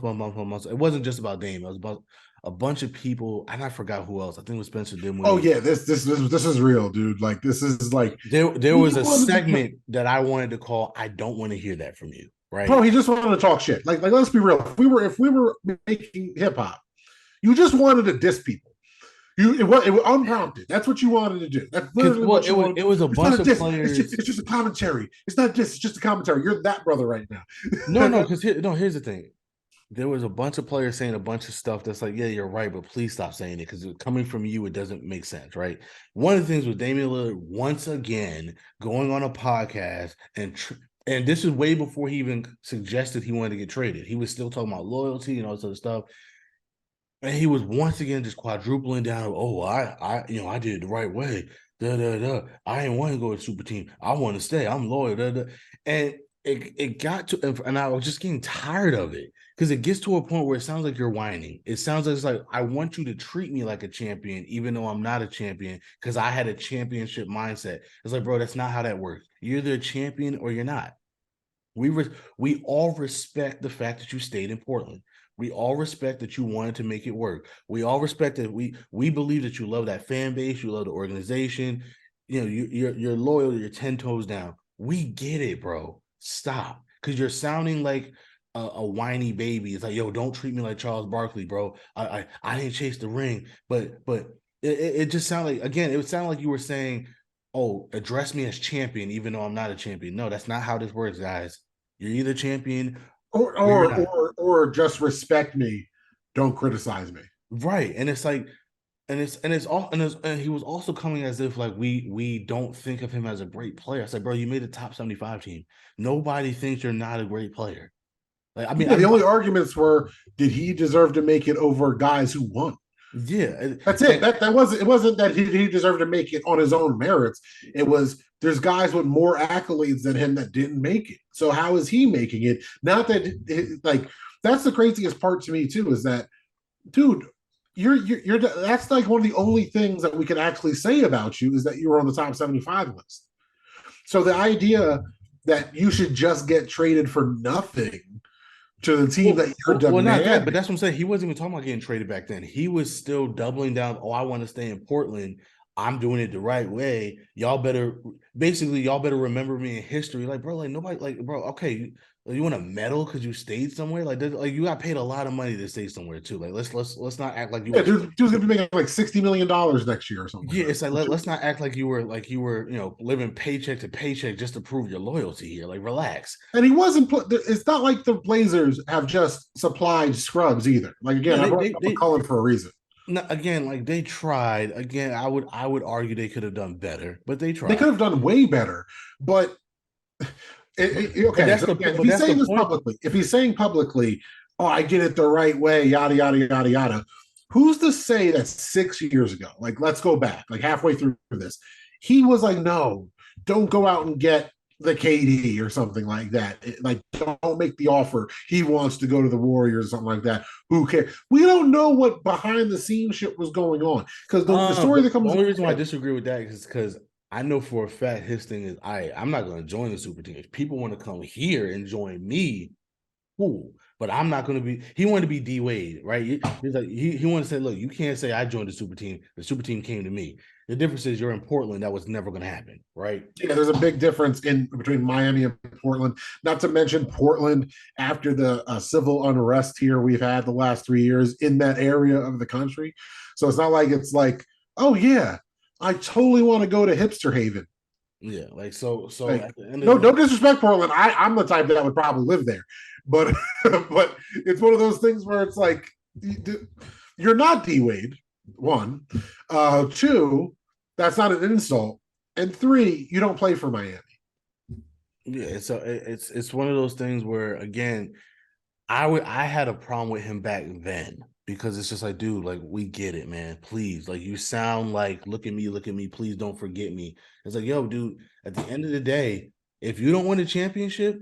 It wasn't just about Dame. It was about a bunch of people, and I forgot who else. I think it was Spencer Dinwiddie. Oh yeah, this is real, dude. Like this is like there was a segment that I wanted to call. I don't want to hear that from you. Right. Bro, he just wanted to talk shit. Like let's be real. If we were making hip hop, you just wanted to diss people. It was unprompted. That's what you wanted to do. That's literally what you wanted. It was a bunch of players. It's just a commentary. It's not diss. It's just a commentary. You're that brother right now. No, because here's the thing. There was a bunch of players saying a bunch of stuff that's like, yeah, you're right, but please stop saying it because coming from you, it doesn't make sense, right? One of the things with Damian Lillard once again going on a podcast and this is way before he even suggested he wanted to get traded. He was still talking about loyalty and all this other stuff. And he was once again just quadrupling down. Oh, I did it the right way. I ain't want to go to super team. I want to stay. I'm loyal. And it got to, and I was just getting tired of it because it gets to a point where it sounds like you're whining. It sounds like it's like, I want you to treat me like a champion, even though I'm not a champion, because I had a championship mindset. It's like, bro, that's not how that works. You're either a champion or you're not. We all respect the fact that you stayed in Portland. We all respect that you wanted to make it work. We all respect that we believe that you love that fan base, you love the organization. You're loyal, you're 10 toes down. We get it, bro. Stop. Because you're sounding like a whiny baby. It's like, yo, don't treat me like Charles Barkley, bro. I didn't chase the ring, but it just sounded like, again, it would sound like you were saying, "Oh, address me as champion, even though I'm not a champion." No, that's not how this works, guys. You're either champion or or you're or not. or or just respect me, don't criticize me. Right. And it's like, and it's all and he was also coming as if like we don't think of him as a great player. I said, bro, you made the top 75 team. Nobody thinks you're not a great player. Like, I mean, Yeah, the only arguments were, did he deserve to make it over guys who won? yeah, That's it. That wasn't, it wasn't that he deserved to make it on his own merits. It was, there's guys with more accolades than him that didn't make it. So how is he making it? Not that like, that's the craziest part to me too, is that, dude, you're that's like one of the only things that we can actually say about you is that you were on the top 75 list. So the idea that you should just get traded for nothing to the team that you're well, not that, but demanding. that's what I'm saying. He wasn't even talking about getting traded back then. He was still doubling down. Oh, I want to stay in Portland. I'm doing it the right way. Y'all better remember me in history. Like, bro, like nobody, like, bro, okay, you want a medal because you stayed somewhere? Like you got paid a lot of money to stay somewhere too. Like, let's not act like you Yeah, were. dude's gonna be making like $60 million next year or something like Yeah, that. it's like let's not act like you were living paycheck to paycheck just to prove your loyalty here. Like, relax. And he wasn't. It's not like the Blazers have just supplied scrubs either. Like again, No, I brought up McCollum for a reason. no, again, like they tried. Again, I would argue they could have done better, but they They tried. could have done way better. But But okay, that's so the again, if but he's that's the saying this point. publicly, if he's saying publicly, "Oh, I did it the right way," yada yada yada yada, who's to say that 6 years ago? Like, let's go back, like halfway through this, he was like, "No, don't go out and get the KD or something like that. Like, don't make the offer. He wants to go to the Warriors, or something like that. Who cares?" We don't know what behind the scenes shit was going on because the story that The comes. only reason why I disagree with that is because I know for a fact his thing is I'm not going to join the super team. If people want to come here and join me, cool. But I'm not going to be. He wanted to be D Wade, right? He's like he wanted to say, look, you can't say I joined the super team. The super team came to me. The difference is you're in Portland. That was never going to happen, right? Yeah, there's a big difference in between Miami and Portland. Not to mention Portland, after the civil unrest here we've had the last 3 years in that area of the country. So it's not like it's like, oh yeah, I totally want to go to Hipster Haven. Yeah, like so Like, at the end of no, the day, no disrespect, Portland. I'm the type that would probably live there, but but it's one of those things where it's like, you're not D Wade. One, two, that's not an insult, and three, you don't play for Miami. yeah, it's one of those things where again, I had a problem with him back then because it's just like, dude, like we get it, man. Please, like you sound like look at me, please don't forget me. It's like, yo, dude, at the end of the day, if you don't win a championship,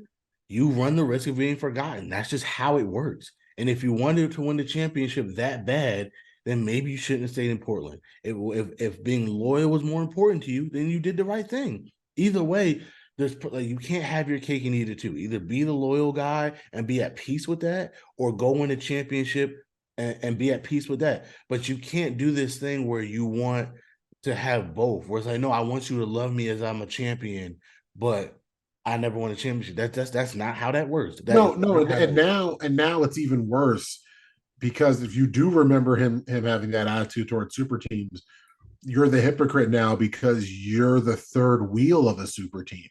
you run the risk of being forgotten. That's just how it works. And if you wanted to win the championship that bad, then maybe you shouldn't have stayed in Portland. If being loyal was more important to you, then you did the right thing. Either way, there's like you can't have your cake and eat it too. Either be the loyal guy and be at peace with that, or go win a championship and be at peace with that. But you can't do this thing where you want to have both. Where it's like, no, I want you to love me as I'm a champion, but I never won a championship. That's not how that works. That is No, no, not how that works. and now it's even worse because if you do remember him having that attitude towards super teams, you're the hypocrite now because you're the third wheel of a super team.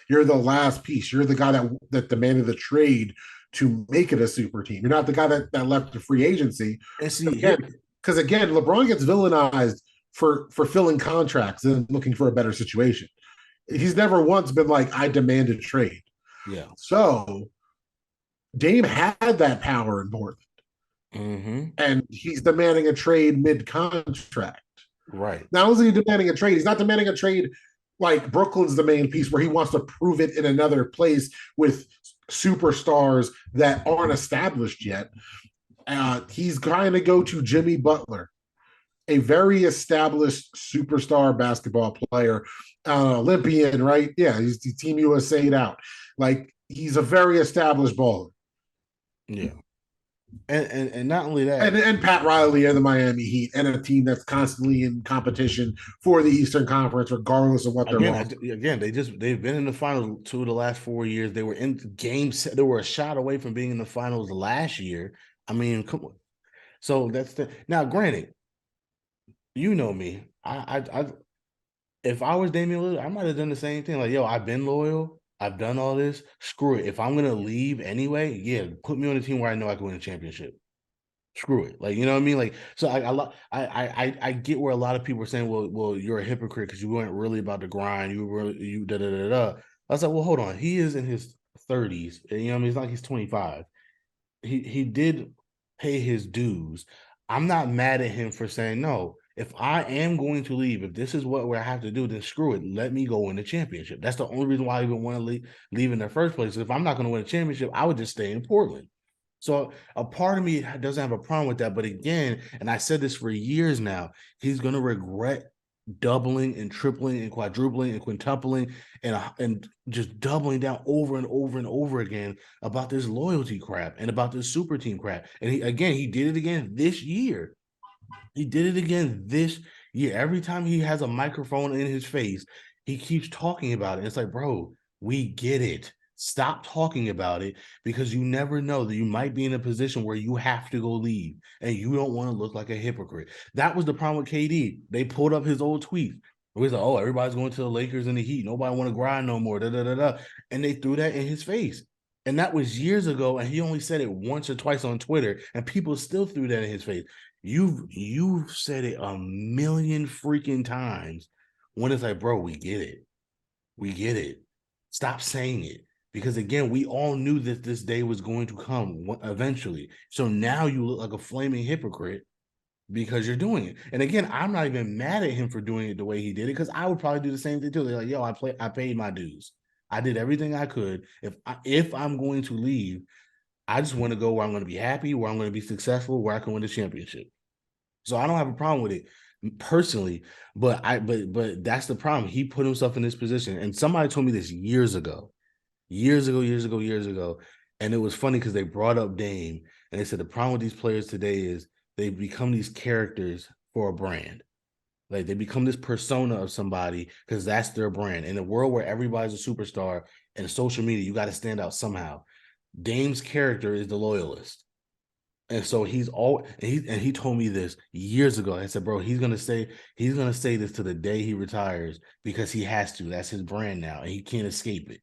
You're the last piece. You're the guy that demanded the trade to make it a super team. You're not the guy that left the free agency. And see Again, here, because again, LeBron gets villainized for filling contracts and looking for a better situation. He's never once been like, I demand a trade. yeah. So Dame had that power in Portland, Mm-hmm. and he's demanding a trade mid-contract. Right. Not only is he demanding a trade, he's not demanding a trade like Brooklyn's the main piece where he wants to prove it in another place with superstars that aren't established yet. He's trying to go to Jimmy Butler, a very established superstar basketball player, Olympian, right? Yeah, he's the Team USA'd out. Like, he's a very established baller. Yeah. And not only And, that, and Pat Riley and the Miami Heat and a team that's constantly in competition for the Eastern Conference, regardless of what their again, roster. they've been in the finals 2 of the last 4 years. They were in games. They were a shot away from being in the finals last year. I mean, come on. So that's the now. Granted, you know me. If I was Damian Lillard, I might have done the same thing. Like, yo, I've been loyal. I've done all this. Screw it. If I'm gonna leave anyway, yeah, put me on a team where I know I can win a championship. Screw it. Like, you know what I mean? Like, so I get where a lot of people are saying, well, you're a hypocrite because you weren't really about the grind. You were you da da da da. I was like, well, hold on. He is in his 30s. You know what I mean? It's like he's 25. He did pay his dues. I'm not mad at him for saying no. If I am going to leave, if this is what I have to do, then screw it. Let me go win the championship. That's the only reason why I even want to leave in the first place. If I'm not going to win a championship, I would just stay in Portland. So a part of me doesn't have a problem with that. But again, and I said this for years now, he's going to regret doubling and tripling and quadrupling and quintupling and just doubling down over and over and over again about this loyalty crap and about this super team crap. And he did it again this year. He did it again this year. Every time he has a microphone in his face, he keeps talking about it. It's like, bro, we get it. Stop talking about it because you never know that you might be in a position where you have to go leave and you don't want to look like a hypocrite. That was the problem with KD. They pulled up his old tweets. It was like, oh, everybody's going to the Lakers and the Heat. Nobody want to grind no more. Da, da, da, da. And they threw that in his face. And that was years ago. And he only said it once or twice on Twitter. And people still threw that in his face. You've said it a million freaking times when it's like, bro, we get it. We get it. Stop saying it. Because again, we all knew that this day was going to come eventually. So now you look like a flaming hypocrite because you're doing it. And again, I'm not even mad at him for doing it the way he did it because I would probably do the same thing too. They're like, yo, I paid my dues. I did everything I could. If I'm going to leave, I just want to go where I'm going to be happy, where I'm going to be successful, where I can win the championship. So I don't have a problem with it personally, but that's the problem. He put himself in this position, and somebody told me this years ago, and it was funny because they brought up Dame, and they said the problem with these players today is they become these characters for a brand. Like they become this persona of somebody because that's their brand. In a world where everybody's a superstar and social media, you got to stand out somehow. Dame's character is the loyalist. And so he told me this years ago. I said, bro, he's gonna say this to the day he retires because he has to. That's his brand now, and he can't escape it.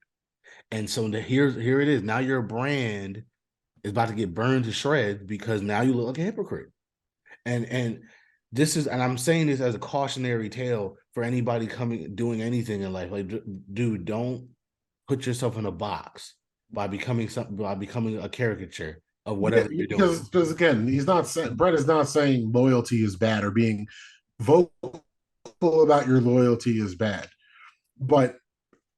And so here it is. Now your brand is about to get burned to shreds because now you look like a hypocrite. And and I'm saying this as a cautionary tale for anybody doing anything in life. Like, dude, don't put yourself in a box by becoming a caricature of Yeah, whatever you're doing. because again, he's not saying Brett is not saying loyalty is bad or being vocal about your loyalty is bad. But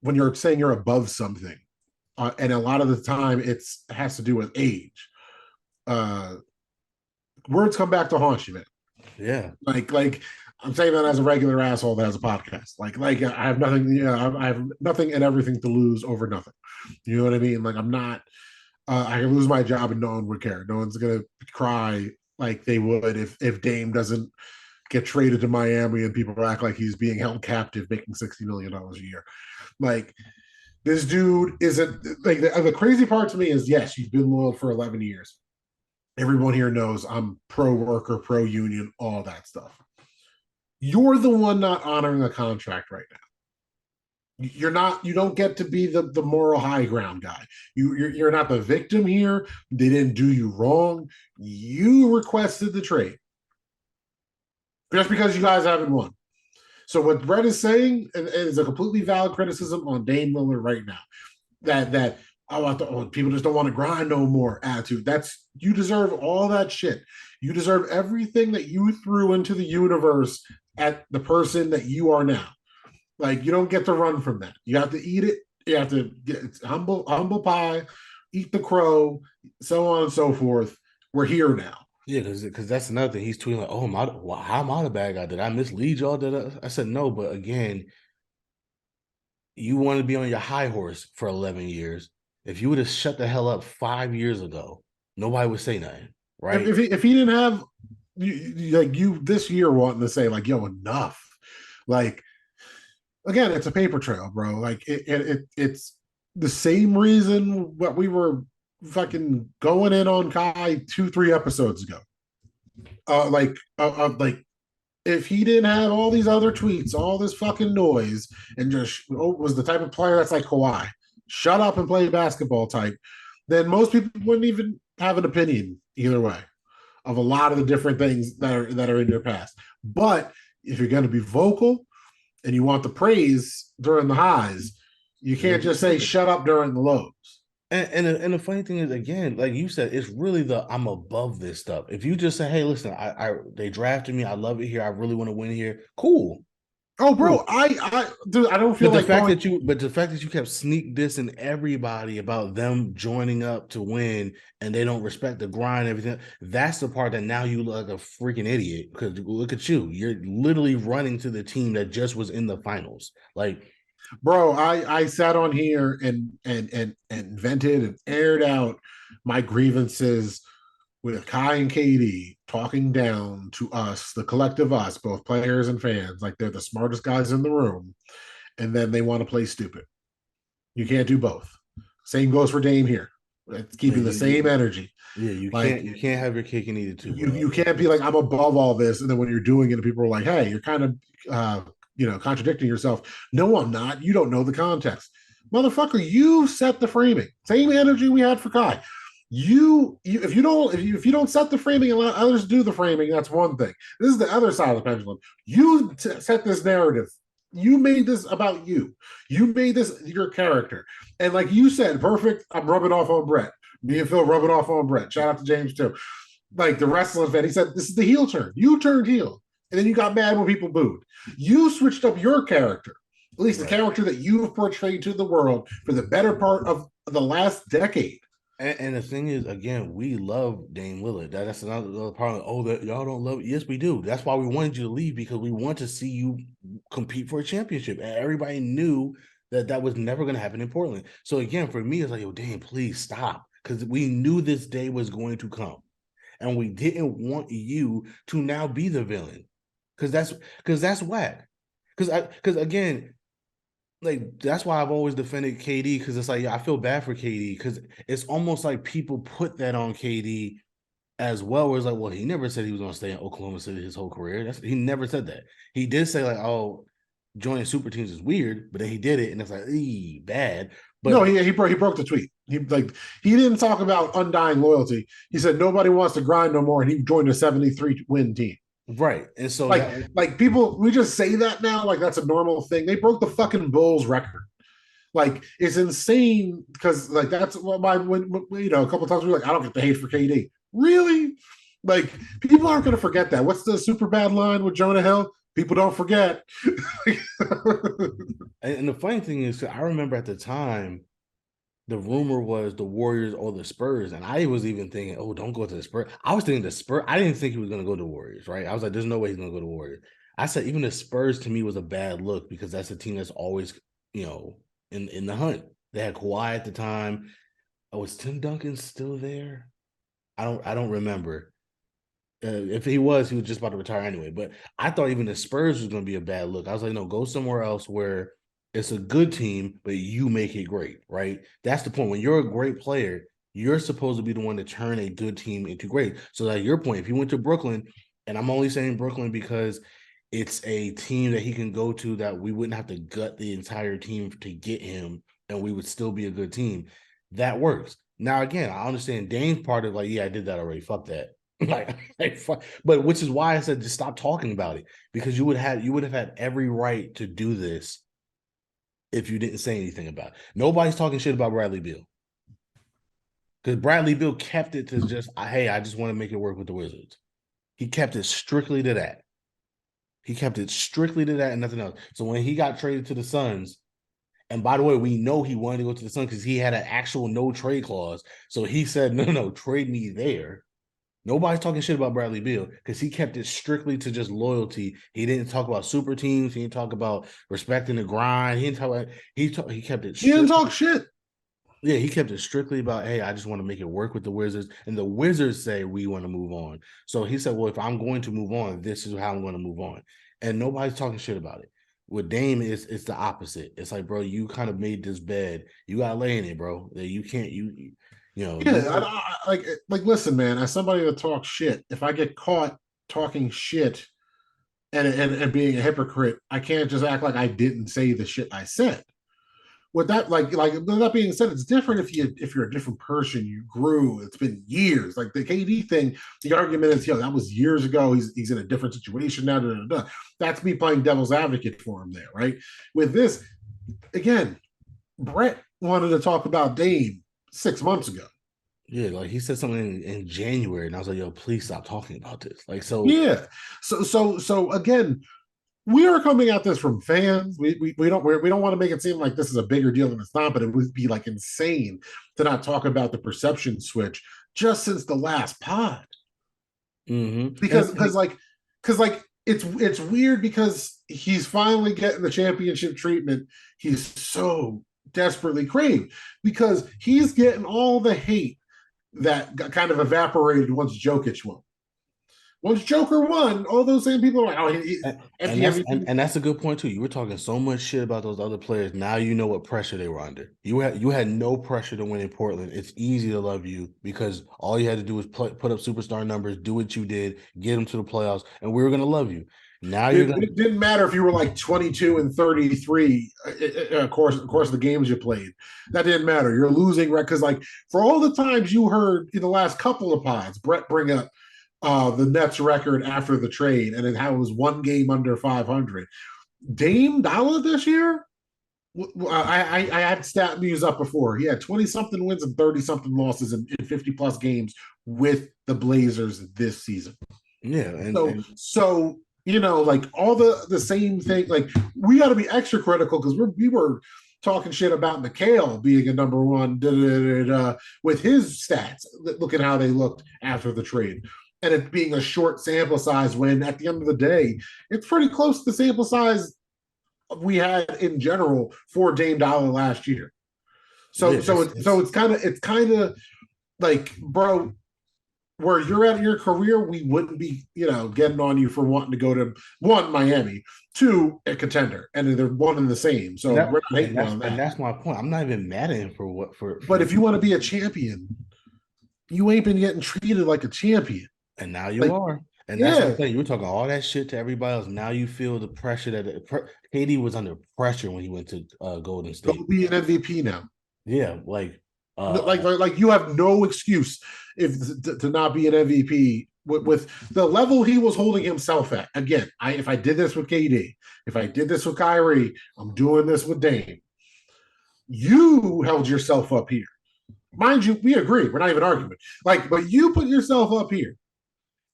when you're saying you're above something, and a lot of the time it has to do with age, uh, words come back to haunt you, man. Yeah. Like I'm saying that as a regular asshole that has a podcast. Like I have nothing, I have nothing and everything to lose over nothing. You know what I mean? Like I'm not. I can lose my job and no one would care. No one's gonna cry like they would if Dame doesn't get traded to Miami and people act like he's being held captive, making $60 million a year. Like this dude isn't like the crazy part to me is yes, you've been loyal for 11 years. Everyone here knows I'm pro worker, pro union, all that stuff. You're the one not honoring the contract right now. You're not. You don't get to be the moral high ground guy. You're not the victim here. They didn't do you wrong. You requested the trade just because you guys haven't won. So what Brett is saying is a completely valid criticism on Dame Lillard right now. That people just don't want to grind no more attitude. That's you deserve all that shit. You deserve everything that you threw into the universe at the person that you are now. Like you don't get to run from that. You have to eat it. You have to get humble pie, eat the crow, so on and so forth. We're here now. Yeah, because that's another thing. He's tweeting like, "Oh, how am I the bad guy? Did I mislead y'all?" I said no, but again, you want to be on your high horse for 11 years. If you would have shut the hell up 5 years ago, nobody would say nothing, right? If he didn't have like you this year wanting to say like yo enough, like again it's a paper trail, bro. Like it's the same reason what we were fucking going in on Kai 2-3 episodes ago. Like if he didn't have all these other tweets, all this fucking noise, and just was the type of player that's like Kawhi, shut up and play basketball type, then most people wouldn't even have an opinion either way of a lot of the different things that are in your past. But if you're going to be vocal and you want the praise during the highs, you You're gonna can't be just say stupid. shut up during the lows. And the funny thing is, again, like you said, it's really the I'm above this stuff. If you just say, "Hey, listen, I they drafted me, I love it here, I really want to win here," cool, Oh, cool. bro, dude, I don't feel like going. But the fact that you kept sneak dissing everybody about them joining up to win and they don't respect the grind and everything, that's the part that now you look like a freaking idiot because look at you. You're literally running to the team that just was in the finals. Like, Bro, I sat on here and vented and aired out my grievances with Kai and KD talking down to us, the collective us, both players and fans, like they're the smartest guys in the room, and then they want to play stupid. You can't do both. Same goes for Dame here. It's yeah, keeping the same energy. Like you can't have your cake and eat it too, you bro. can't be like I'm above all this, and then when you're doing it, and people are like, "Hey, you're kind of contradicting yourself." No, I'm not. You don't know the context, motherfucker. You set the framing. Same energy we had for Kai. If you don't set the framing and let others do the framing, that's one thing. This is the other side of the pendulum. You set this narrative. You made this about you. You made this your character, and like you said, perfect. I'm rubbing off on Brett. Me and Phil rubbing off on Brett. Shout out to James too. Like the wrestling fan, he said, "This is the heel turn. You turned heel, and then you got mad when people booed. You switched up your character, at least the Right. character that you've portrayed to the world for the better part of the last decade." And the thing is, again, we love Dame Lillard. That's another part of, oh, that y'all don't love it. Yes, we do. That's why we wanted you to leave because we want to see you compete for a championship. And everybody knew that that was never going to happen in Portland. So again, for me, it's like, yo, Dame, please stop. Because we knew this day was going to come. And we didn't want you to now be the villain. Because that's whack. Because again, like that's why I've always defended KD because it's like yeah, I feel bad for KD because it's almost like people put that on KD as well. Where it's like, well, he never said he was going to stay in Oklahoma City his whole career. He never said that. He did say like, oh, joining super teams is weird, but then he did it, and it's like, bad. No, But he broke the tweet. He didn't talk about undying loyalty. He said nobody wants to grind no more, and he joined a 73 win team. right, and so Like that like people, we just say that now like that's a normal thing. They broke the fucking Bulls record. Like it's insane because like that's what my when a couple of times we were like, I don't get the hate for KD. Really? Like people aren't going to forget that. What's the super bad line with Jonah Hill? People don't forget. and the funny thing is, I remember at the time the rumor was the Warriors or the Spurs, and I was even thinking, oh, don't go to the Spurs. I was thinking the Spurs. I didn't think he was going to go to the Warriors, right? I was like, there's no way he's going to go to the Warriors. I said even the Spurs to me was a bad look because that's a team that's always, in the hunt. They had Kawhi at the time. Oh, was Tim Duncan still there? I don't remember. If he was just about to retire anyway. But I thought even the Spurs was going to be a bad look. I was like, no, go somewhere else where it's a good team, but you make it great, right? That's the point. When you're a great player, you're supposed to be the one to turn a good team into great. So at your point, if he went to Brooklyn, and I'm only saying Brooklyn because it's a team that he can go to that we wouldn't have to gut the entire team to get him, and we would still be a good team. That works. Now, again, I understand Dame's part of like, yeah, I did that already. Fuck that. like, but which is why I said just stop talking about it because you would have had every right to do this if you didn't say anything about it. Nobody's talking shit about Bradley Beal because Bradley Beal kept it to just hey, I just want to make it work with the Wizards. He kept it strictly to that. He kept it strictly to that and nothing else. So when he got traded to the Suns, and by the way, we know he wanted to go to the Suns because he had an actual no trade clause. So he said, no, trade me there. Nobody's talking shit about Bradley Beal because he kept it strictly to just loyalty. He didn't talk about super teams. He didn't talk about respecting the grind. He didn't talk about he kept it He didn't strictly. talk shit. Yeah, he kept it strictly about, hey, I just want to make it work with the Wizards. And the Wizards say we want to move on. So he said, well, if I'm going to move on, this is how I'm going to move on. And nobody's talking shit about it. With Dame, it's the opposite. It's like, bro, you kind of made this bed. You got to lay in it, bro. You can't, you Yeah, know, like listen, man. As somebody that talks shit, if I get caught talking shit and being a hypocrite, I can't just act like I didn't say the shit I said. With that, with that being said, it's different if you're a different person. You grew. It's been years. Like the KD thing, the argument is, that was years ago. He's in a different situation now. Da, da, da. That's me playing devil's advocate for him there, right? With this, again, Brett wanted to talk about Dame 6 months ago. Yeah, like he said something in January, and I was like, "Yo, please stop talking about this." Like, so Yeah. So again, we are coming at this from fans. We don't want to make it seem like this is a bigger deal than it's not, but it would be like insane to not talk about the perception switch just since the last pod. Because it's weird because he's finally getting the championship treatment he's so desperately craved, because he's getting all the hate that got kind of evaporated once Jokic won. Once Joker won, all those same people are like, "Oh, and that's a good point too. You were talking so much shit about those other players. Now you know what pressure they were under. You had no pressure to win in Portland. It's easy to love you because all you had to do was put up superstar numbers, do what you did, get them to the playoffs, and we were gonna love you. Now it didn't matter if you were like 22 and 33, of course of the games you played. That didn't matter. You're losing, right? Because like for all the times you heard in the last couple of pods, Brett bring up the Nets record after the trade and how it was one game under 500. Dame Dollar this year, I had stat news up before. He had 20 something wins and 30 something losses in 50 plus games with the Blazers this season. Yeah, so like all the same thing. Like we got to be extra critical because we were talking shit about Mikhail being a number one with his stats. Look at how they looked after the trade, and it being a short sample size. When at the end of the day, it's pretty close to the sample size we had in general for Dame Dollar last year. So it's kind of like, bro, where you're at in your career, we wouldn't be, getting on you for wanting to go to one, Miami, two, a contender, and they're one and the same. So we're not hating on that. And that's my point. I'm not even mad at him for what for. But if you want to be a champion, you ain't been getting treated like a champion. And now you are. And that's the thing. You were talking all that shit to everybody else. Now you feel the pressure that KD was under pressure when he went to Golden State. Go be an MVP now. Yeah, like you have no excuse to not be an MVP with the level he was holding himself at. Again, if I did this with KD, if I did this with Kyrie, I'm doing this with Dame. You held yourself up here. Mind you, we agree. We're not even arguing. But you put yourself up here.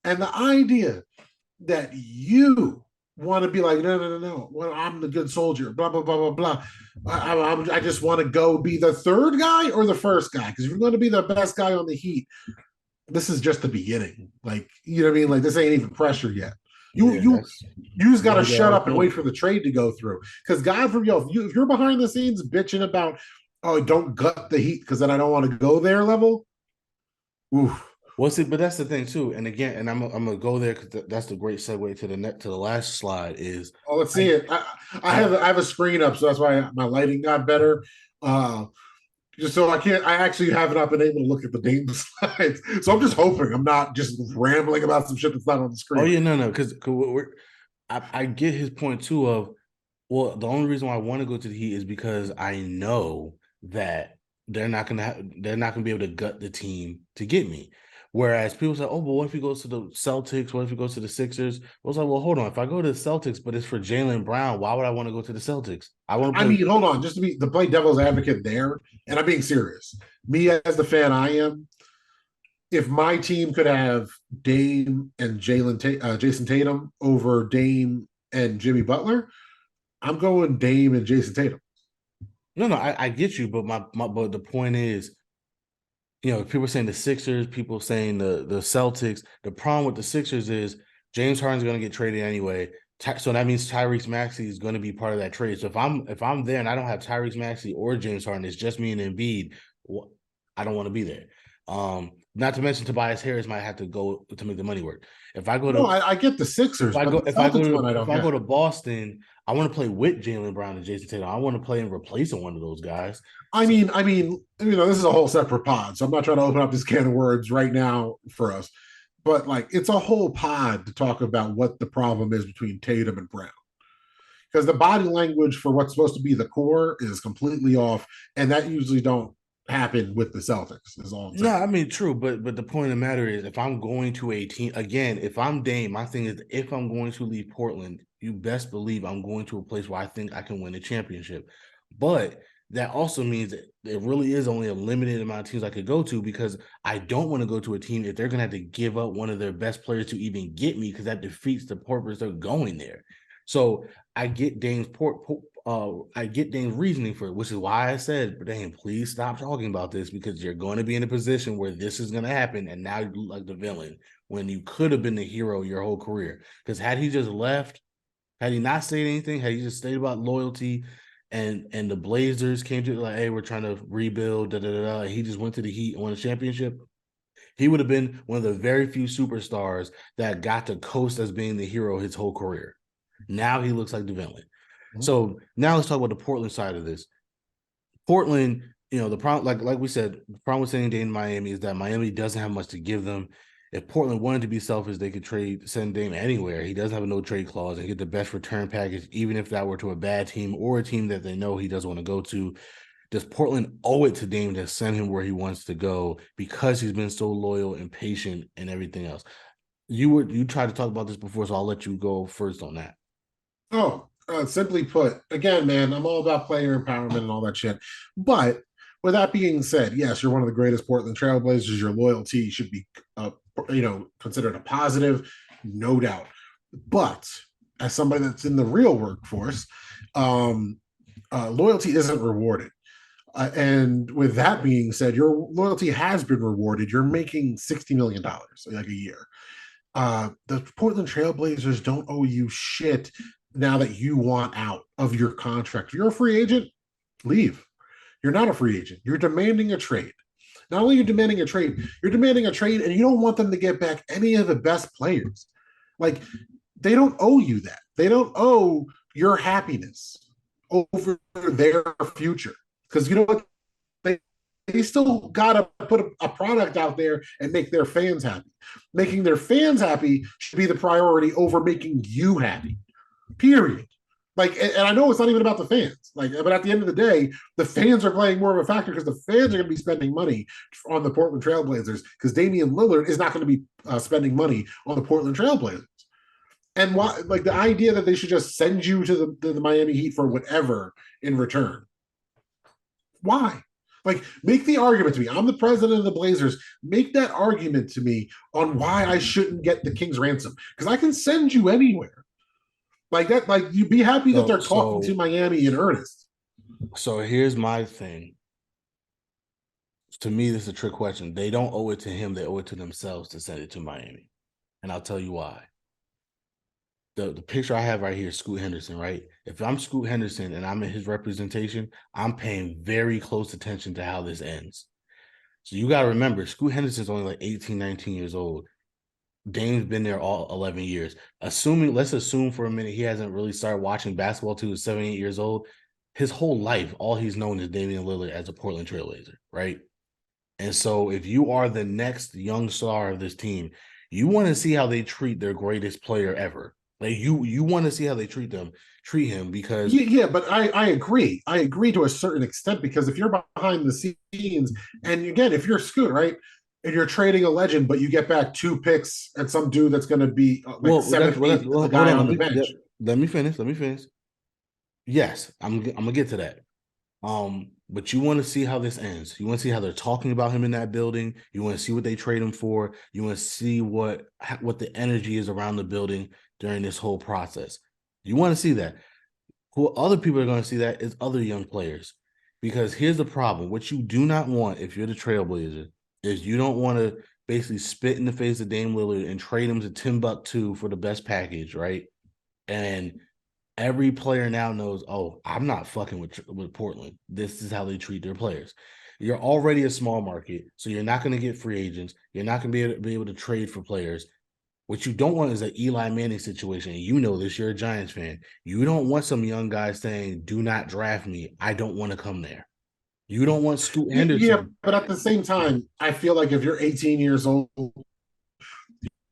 And the idea that you want to be like, no. Well, I'm the good soldier, blah, blah, blah, blah, blah. I just want to go be the third guy or the first guy. Because if you're going to be the best guy on the Heat, this is just the beginning. Like, you know what I mean? Like, this ain't even pressure yet. You just got to shut up and wait for the trade to go through. Because God forbid, if you're behind the scenes bitching about, oh, don't gut the Heat because then I don't want to go there level. Oof. Well, see, but that's the thing too. And again, and I'm gonna go there because that's the great segue to the last slide is. Oh, let's see it. I have a screen up, so that's why my lighting got better. Just so I actually have not been able to look at the Dame slides. So I'm just hoping I'm not just rambling about some shit that's not on the screen. Oh yeah, no, because I get his point too of, well, the only reason why I want to go to the Heat is because I know that they're not gonna be able to gut the team to get me. Whereas people say, oh, but what if he goes to the Celtics? What if he goes to the Sixers? I was like, well, hold on. If I go to the Celtics, but it's for Jaylen Brown, why would I want to go to the Celtics? Hold on. Just to play devil's advocate there, and I'm being serious. Me as the fan I am, if my team could have Dame and Jason Tatum over Dame and Jimmy Butler, I'm going Dame and Jason Tatum. No, I get you, but but the point is, people saying the Sixers, people saying the Celtics. The problem with the Sixers is James Harden's going to get traded anyway. So that means Tyrese Maxey is going to be part of that trade. So if I'm there and I don't have Tyrese Maxey or James Harden, it's just me and Embiid, I don't want to be there. Not to mention Tobias Harris might have to go to make the money work. If I go to, I get the Sixers. If I go to Boston, I want to play with Jaylen Brown and Jason Tatum. I want to play and replace one of those guys. I mean, this is a whole separate pod, so I'm not trying to open up this can of words right now for us. but like it's a whole pod to talk about what the problem is between Tatum and Brown. Because the body language for what's supposed to be the core is completely off, and that usually don't happen with the Celtics. Is all I'm No, saying. I mean true, but the point of the matter is, if I'm going to a team again, if I'm Dame, my thing is, if I'm going to leave Portland, you best believe I'm going to a place where I think I can win a championship. But that also means that there really is only a limited amount of teams I could go to, because I don't want to go to a team if they're going to have to give up one of their best players to even get me, because that defeats the purpose of going there. So I get I get Dane's reasoning for it, which is why I said, Dane, please stop talking about this, because you're going to be in a position where this is going to happen, and now you look like the villain when you could have been the hero your whole career. Because had he just left, had he not said anything, had he just stayed about loyalty, and the Blazers came to like, hey, we're trying to rebuild, and he just went to the Heat and won a championship, he would have been one of the very few superstars that got to coast as being the hero his whole career. Now he looks like the villain. So now let's talk about the Portland side of this. Portland, the problem, like we said, the problem with sending Dame to Miami is that Miami doesn't have much to give them. If Portland wanted to be selfish, they could send Dame anywhere. He doesn't have a no trade clause and get the best return package, even if that were to a bad team or a team that they know he doesn't want to go to. Does Portland owe it to Dame to send him where he wants to go because he's been so loyal and patient and everything else? You tried to talk about this before, so I'll let you go first on that. Oh, simply put, again, man, I'm all about player empowerment and all that shit. But with that being said, yes, you're one of the greatest Portland Trailblazers. Your loyalty should be, considered a positive, no doubt. But as somebody that's in the real workforce, um, loyalty isn't rewarded. And with that being said, your loyalty has been rewarded. You're making $60 million like a year. The Portland Trailblazers don't owe you shit now that you want out of your contract. If you're a free agent, leave. You're not a free agent. You're demanding a trade. Not only are you demanding a trade, you're demanding a trade, and you don't want them to get back any of the best players. Like, they don't owe you that. They don't owe your happiness over their future. Because you know what? They, they still got to put a product out there and make their fans happy. Making their fans happy should be the priority over making you happy. Period. Like, and I know it's not even about the fans. Like, but at the end of the day, the fans are playing more of a factor because the fans are going to be spending money on the Portland Trailblazers because Damian Lillard is not going to be spending money on the Portland Trailblazers. And why, like the idea that they should just send you to the Miami Heat for whatever in return. Why? Like, make the argument to me. I'm the president of the Blazers. Make that argument to me on why I shouldn't get the King's ransom because I can send you anywhere like that. Like, you be happy that So they're talking so to Miami in earnest. so here's my thing. To me, this is a trick question. They don't owe it to him; they owe it to themselves to send it to Miami, and I'll tell you why. The picture I have right here is Scoot Henderson, right? If I'm Scoot Henderson and I'm in his representation, I'm paying very close attention to how this ends. So you got to remember, Scoot Henderson's only like 18, 19 years old. Dame's been there all 11 years. Let's assume for a minute he hasn't really started watching basketball till he was 7, 8 years old. His whole life, all he's known is Damian Lillard as a Portland Trailblazer, right? And so if you are the next young star of this team, you want to see how they treat their greatest player ever. Like you want to see how they treat him because Yeah, but I agree. I agree to a certain extent because if you're behind the scenes, and again, if you're Scoot, right, and you're trading a legend, but you get back 2 picks and some dude that's going to be like well, seventh, eighth, well, the hold guy on, on the bench. let me finish. Let me finish. Yes, I'm gonna get to that. But you want to see how this ends. You want to see how they're talking about him in that building. You want to see what they trade him for. You want to see what the energy is around the building during this whole process. You want to see that. Who other people are going to see that is other young players. Because here's the problem. What you do not want if you're the Trailblazer is you don't want to basically spit in the face of Dame Lillard and trade him to Timbuktu for the best package, right? And every player now knows, oh, I'm not fucking with Portland. This is how they treat their players. You're already a small market, so you're not going to get free agents. You're not going to be able to trade for players. What you don't want is an Eli Manning situation. You know this. You're a Giants fan. You don't want some young guy saying, "Do not draft me. I don't want to come there." You don't want Scoot Yeah, Henderson. but at the same time, I feel like if you're 18 years old,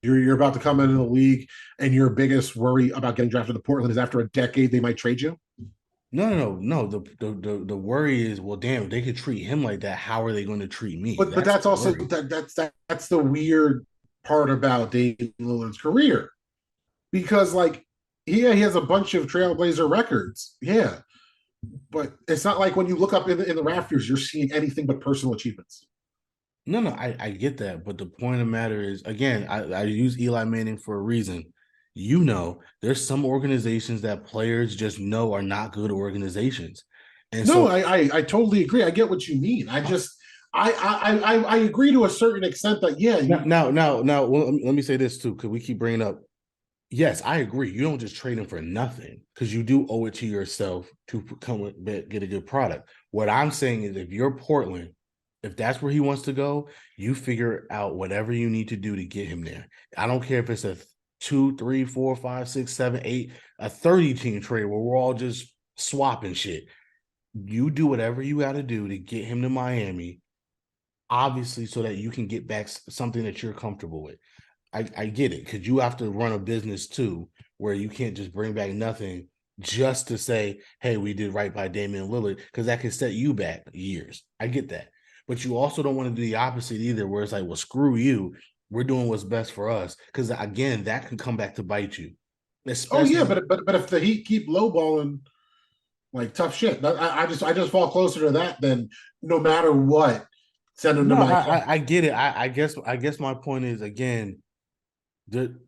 You're about to come into the league, and your biggest worry about getting drafted to Portland is after a decade they might trade you. No. The worry is, well, damn, if they could treat him like that, how are they going to treat me? But That's that's the also worry. that's the weird part about Damian Lillard's career, because like yeah, he has a bunch of Trailblazer records, yeah, but it's not like when you look up in the rafters, you're seeing anything but personal achievements. No, I get that, but the point of the matter is, again, I use Eli Manning for a reason. You know, there's some organizations that players just know are not good organizations, and No, so I totally agree. I get what you mean. I agree to a certain extent that yeah, now, well, let me say this too, because we keep bringing up. Yes, I agree. You don't just trade him for nothing because you do owe it to yourself to come with get a good product. What I'm saying is, if you're Portland, if that's where he wants to go, you figure out whatever you need to do to get him there. I don't care if it's a 2, 3, 4, 5, 6, 7, 8, a 30 team trade where we're all just swapping shit. You do whatever you got to do to get him to Miami, obviously, so that you can get back something that you're comfortable with. I get it, because you have to run a business too, where you can't just bring back nothing just to say, hey, we did right by Damian Lillard, because that can set you back years. I get that. But you also don't want to do the opposite either, where it's like, well, screw you. We're doing what's best for us. Because again, that can come back to bite you. oh yeah, Especially but if the Heat keep lowballing, like tough shit, I just fall closer to that than no matter what, send them to no, Miami. I get it. I guess my point is, again,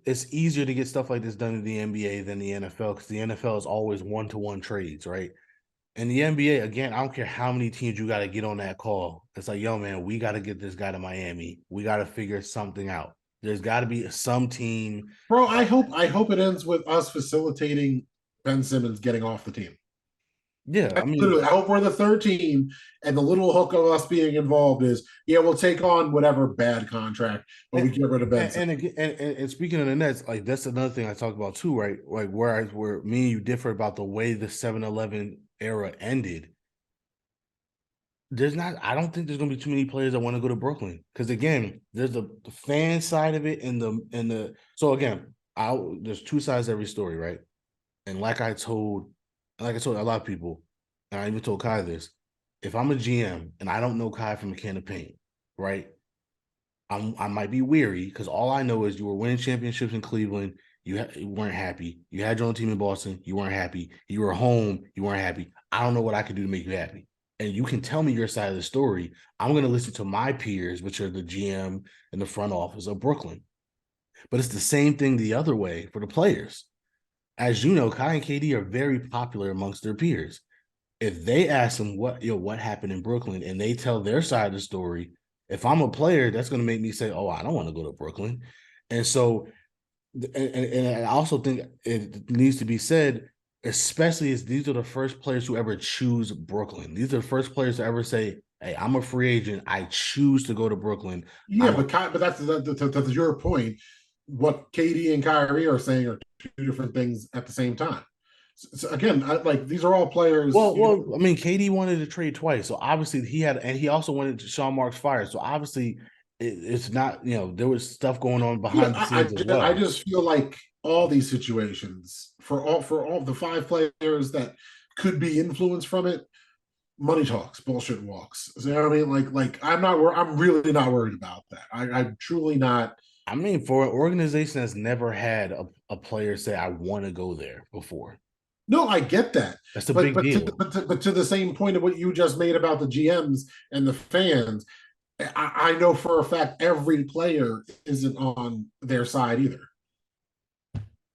it's easier to get stuff like this done in the NBA than the NFL, because the NFL is always one-to-one trades, right? And the NBA, again, I don't care how many teams you got to get on that call. It's like, yo, man, we got to get this guy to Miami. We got to figure something out. There's got to be some team. Bro, I hope it ends with us facilitating Ben Simmons getting off the team. Yeah, I mean, Literally, I hope we're the third team, and the little hook of us being involved is, yeah, we'll take on whatever bad contract, but we and, get rid of Ben. and speaking of the Nets, like that's another thing I talk about too, right? Like where me and you differ about the way the 7-Eleven era ended. There's not, I don't think there's gonna be too many players that want to go to Brooklyn, because again, there's the fan side of it and the so again, there's two sides to every story, right? And like I told a lot of people, and I even told Kai this, if I'm a GM and I don't know Kai from a can of paint, right? I might be weary, because all I know is you were winning championships in Cleveland. You weren't happy. You had your own team in Boston. You weren't happy. You were home. You weren't happy. I don't know what I could do to make you happy. And you can tell me your side of the story. I'm going to listen to my peers, which are the GM and the front office of Brooklyn. But it's the same thing the other way for the players. As you know, Kai and KD are very popular amongst their peers. If they ask them what happened in Brooklyn, and they tell their side of the story, if I'm a player, that's going to make me say, oh, I don't want to go to Brooklyn. And so, and I also think it needs to be said, especially as these are the first players who ever choose Brooklyn. These are the first players to ever say, hey, I'm a free agent. I choose to go to Brooklyn. Yeah, I'm a, but that's your point. What KD and Kyrie are saying are two different things at the same time. So again, like these are all players. I mean, KD wanted to trade twice, so obviously he had, and he also wanted Sean Marks fired. So obviously, it's not, there was stuff going on Yeah, behind the scenes as I well. just feel like all these situations for all the five players that could be influenced from it, money talks, bullshit walks. So, you know what I mean? I'm really not worried about that. I'm truly not. I mean, for an organization that's never had a player say, I want to go there before, No, I get that, that's a big deal. but to the same point of what you just made about the GMs and the fans, I know for a fact every player isn't on their side either.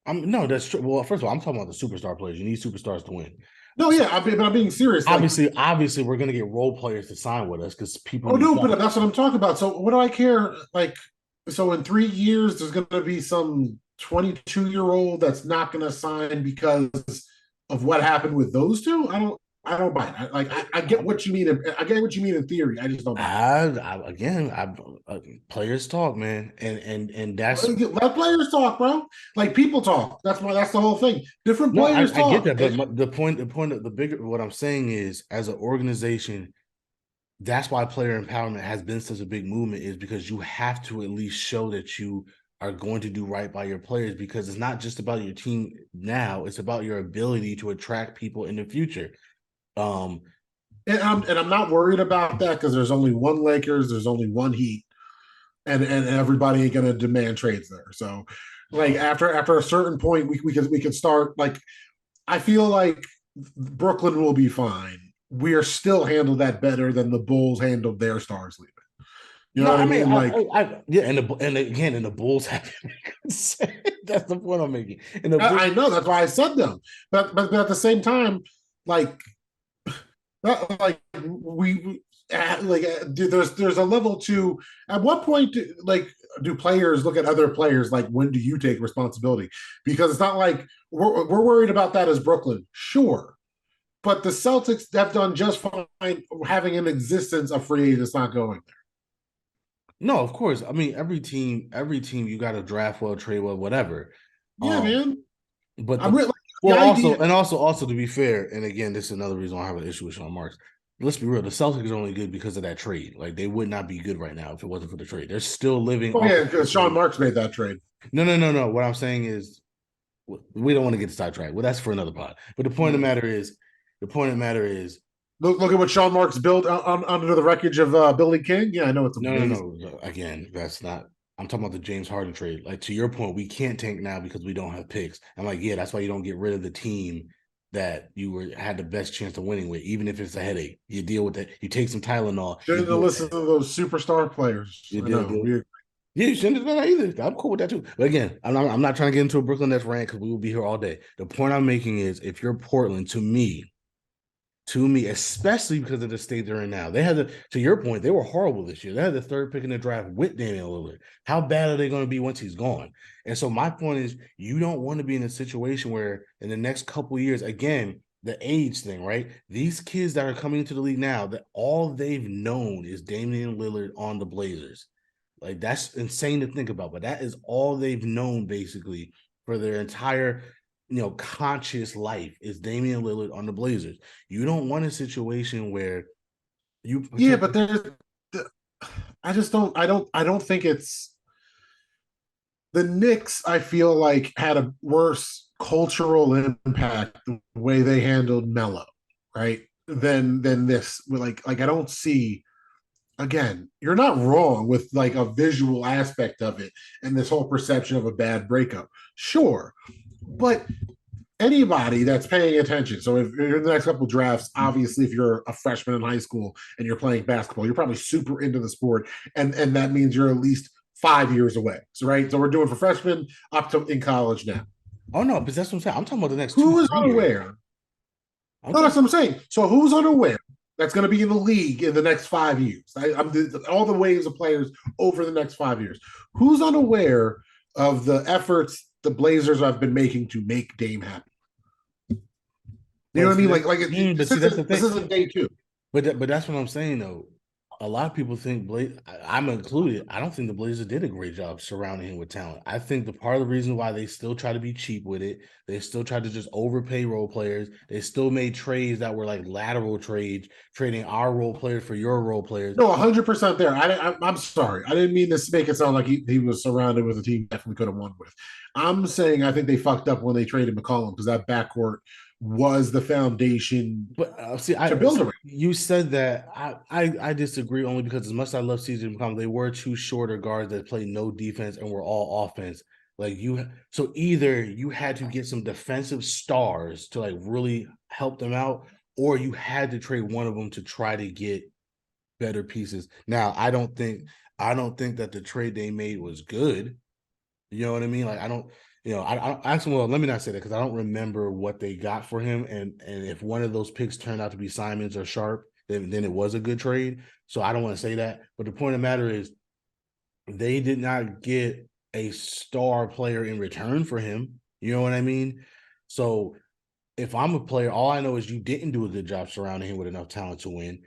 No, that's true. Well, first of all, I'm talking about the superstar players. You need superstars to win. No, So yeah, but I'm being serious. Like, obviously, we're gonna get role players to sign with us because people oh need no, help. but that's what I'm talking about. So what do I care? Like, so in 3 years, there's going to be some 22-year-old that's not going to sign because of what happened with those two. I don't buy it. I get what you mean. I get what you mean in theory. I just don't buy Again, players talk, man, and that's it. Let players talk, bro. Like people talk. That's the whole thing. Different no, players I get talk. that, but the point of the bigger, what I'm saying is, as an organization, that's why player empowerment has been such a big movement, is because you have to at least show that you are going to do right by your players, because it's not just about your team now, it's about your ability to attract people in the future. And I'm not worried about that because there's only one Lakers, there's only one Heat, and everybody ain't gonna demand trades there. So, like after a certain point, we could start like I feel like Brooklyn will be fine. We are still handled that better than the Bulls handled their stars leaving. You know No, what I I mean, mean? Like yeah, and again, and the Bulls have that's the point I'm making. And the Bulls, I know that's why I said them, but at the same time, like like we like there's a level to at what point do players look at other players like when do you take responsibility, because it's not like we're worried about that as Brooklyn, sure, but the Celtics have done just fine having an existence of free agents not going there. no, of course. I mean, every team, you got to draft well, trade well, whatever. Yeah, Um, man. but I'm the really like, the well, idea. also to be fair, and again, this is another reason I have an issue with Sean Marks. Let's be real, the Celtics are only good because of that trade. Like they would not be good right now if it wasn't for the trade. They're still living Oh off yeah, of the because Sean trade. Marks made that trade. No. What I'm saying is we don't want to get sidetracked. Well, that's for another pod. But the point of the matter is, Look at what Sean Marks built under the wreckage of Billy King. Yeah, I know it's amazing. no. Again, that's not. I'm talking about the James Harden trade. Like to your point, we can't tank now because we don't have picks. I'm like, yeah, that's why you don't get rid of the team that had the best chance of winning with, even if it's a headache. You deal with it. You take some Tylenol. You Shouldn't have deal with listened that. to those superstar players. You I deal, know. deal. Yeah, you shouldn't have done that either. I'm cool with that too. But again, I'm not trying to get into a Brooklyn Nets rant because we will be here all day. The point I'm making is, if you're Portland, to me, especially because of the state they're in now. They had to your point, they were horrible this year. They had the third pick in the draft with Damian Lillard. How bad are they going to be once he's gone? And so my point is, you don't want to be in a situation where in the next couple of years, again, the age thing, right? These kids that are coming into the league now, that all they've known is Damian Lillard on the Blazers. Like that's insane to think about, but that is all they've known basically for their entire conscious life is Damian Lillard on the Blazers. You don't want a situation where you Yeah, potentially. but there's. I just don't. I don't think it's the Knicks. I feel like had a worse cultural impact the way they handled Melo, right? Than this. Like I don't see. Again, you're not wrong with like a visual aspect of it and this whole perception of a bad breakup. Sure, but anybody that's paying attention. So if you're in the next couple of drafts, obviously, if you're a freshman in high school and you're playing basketball, you're probably super into the sport, and that means you're at least 5 years away. So right, so we're doing for freshmen up to in college now. Oh no, but that's what I'm saying. I'm talking about the next two, Who is 3 years. unaware? I'm No, that's talking. what I'm saying. So who's unaware that's going to be in the league in the next 5 years? All the waves of players over the next 5 years. Who's unaware of the efforts the Blazers have been making to make Dame happen? You know But what I see, mean? that, but see, that's the This thing. isn't day two. But that's what I'm saying though. A lot of people think I'm included. I don't think the Blazers did a great job surrounding him with talent. I think the part of the reason why they still try to be cheap with it, they still try to just overpay role players. They still made trades that were like lateral trades, trading our role players for your role players. No, 100% there. I'm sorry. I didn't mean to make it sound like he was surrounded with a team he definitely could have won with. I'm saying I think they fucked up when they traded McCollum because that backcourt was the foundation But see, to build around. you said that. I disagree only because as much as I love CJ McCollum, they were two shorter guards that played no defense and were all offense. Like so either you had to get some defensive stars to like really help them out, or you had to trade one of them to try to get better pieces. Now, I don't think that the trade they made was good. You know what I mean? Like I don't, I actually, well, let me not say that because I don't remember what they got for him, and if one of those picks turned out to be Simons or Sharp, then it was a good trade. So I don't want to say that. But the point of the matter is, they did not get a star player in return for him. You know what I mean? So if I'm a player, all I know is you didn't do a good job surrounding him with enough talent to win.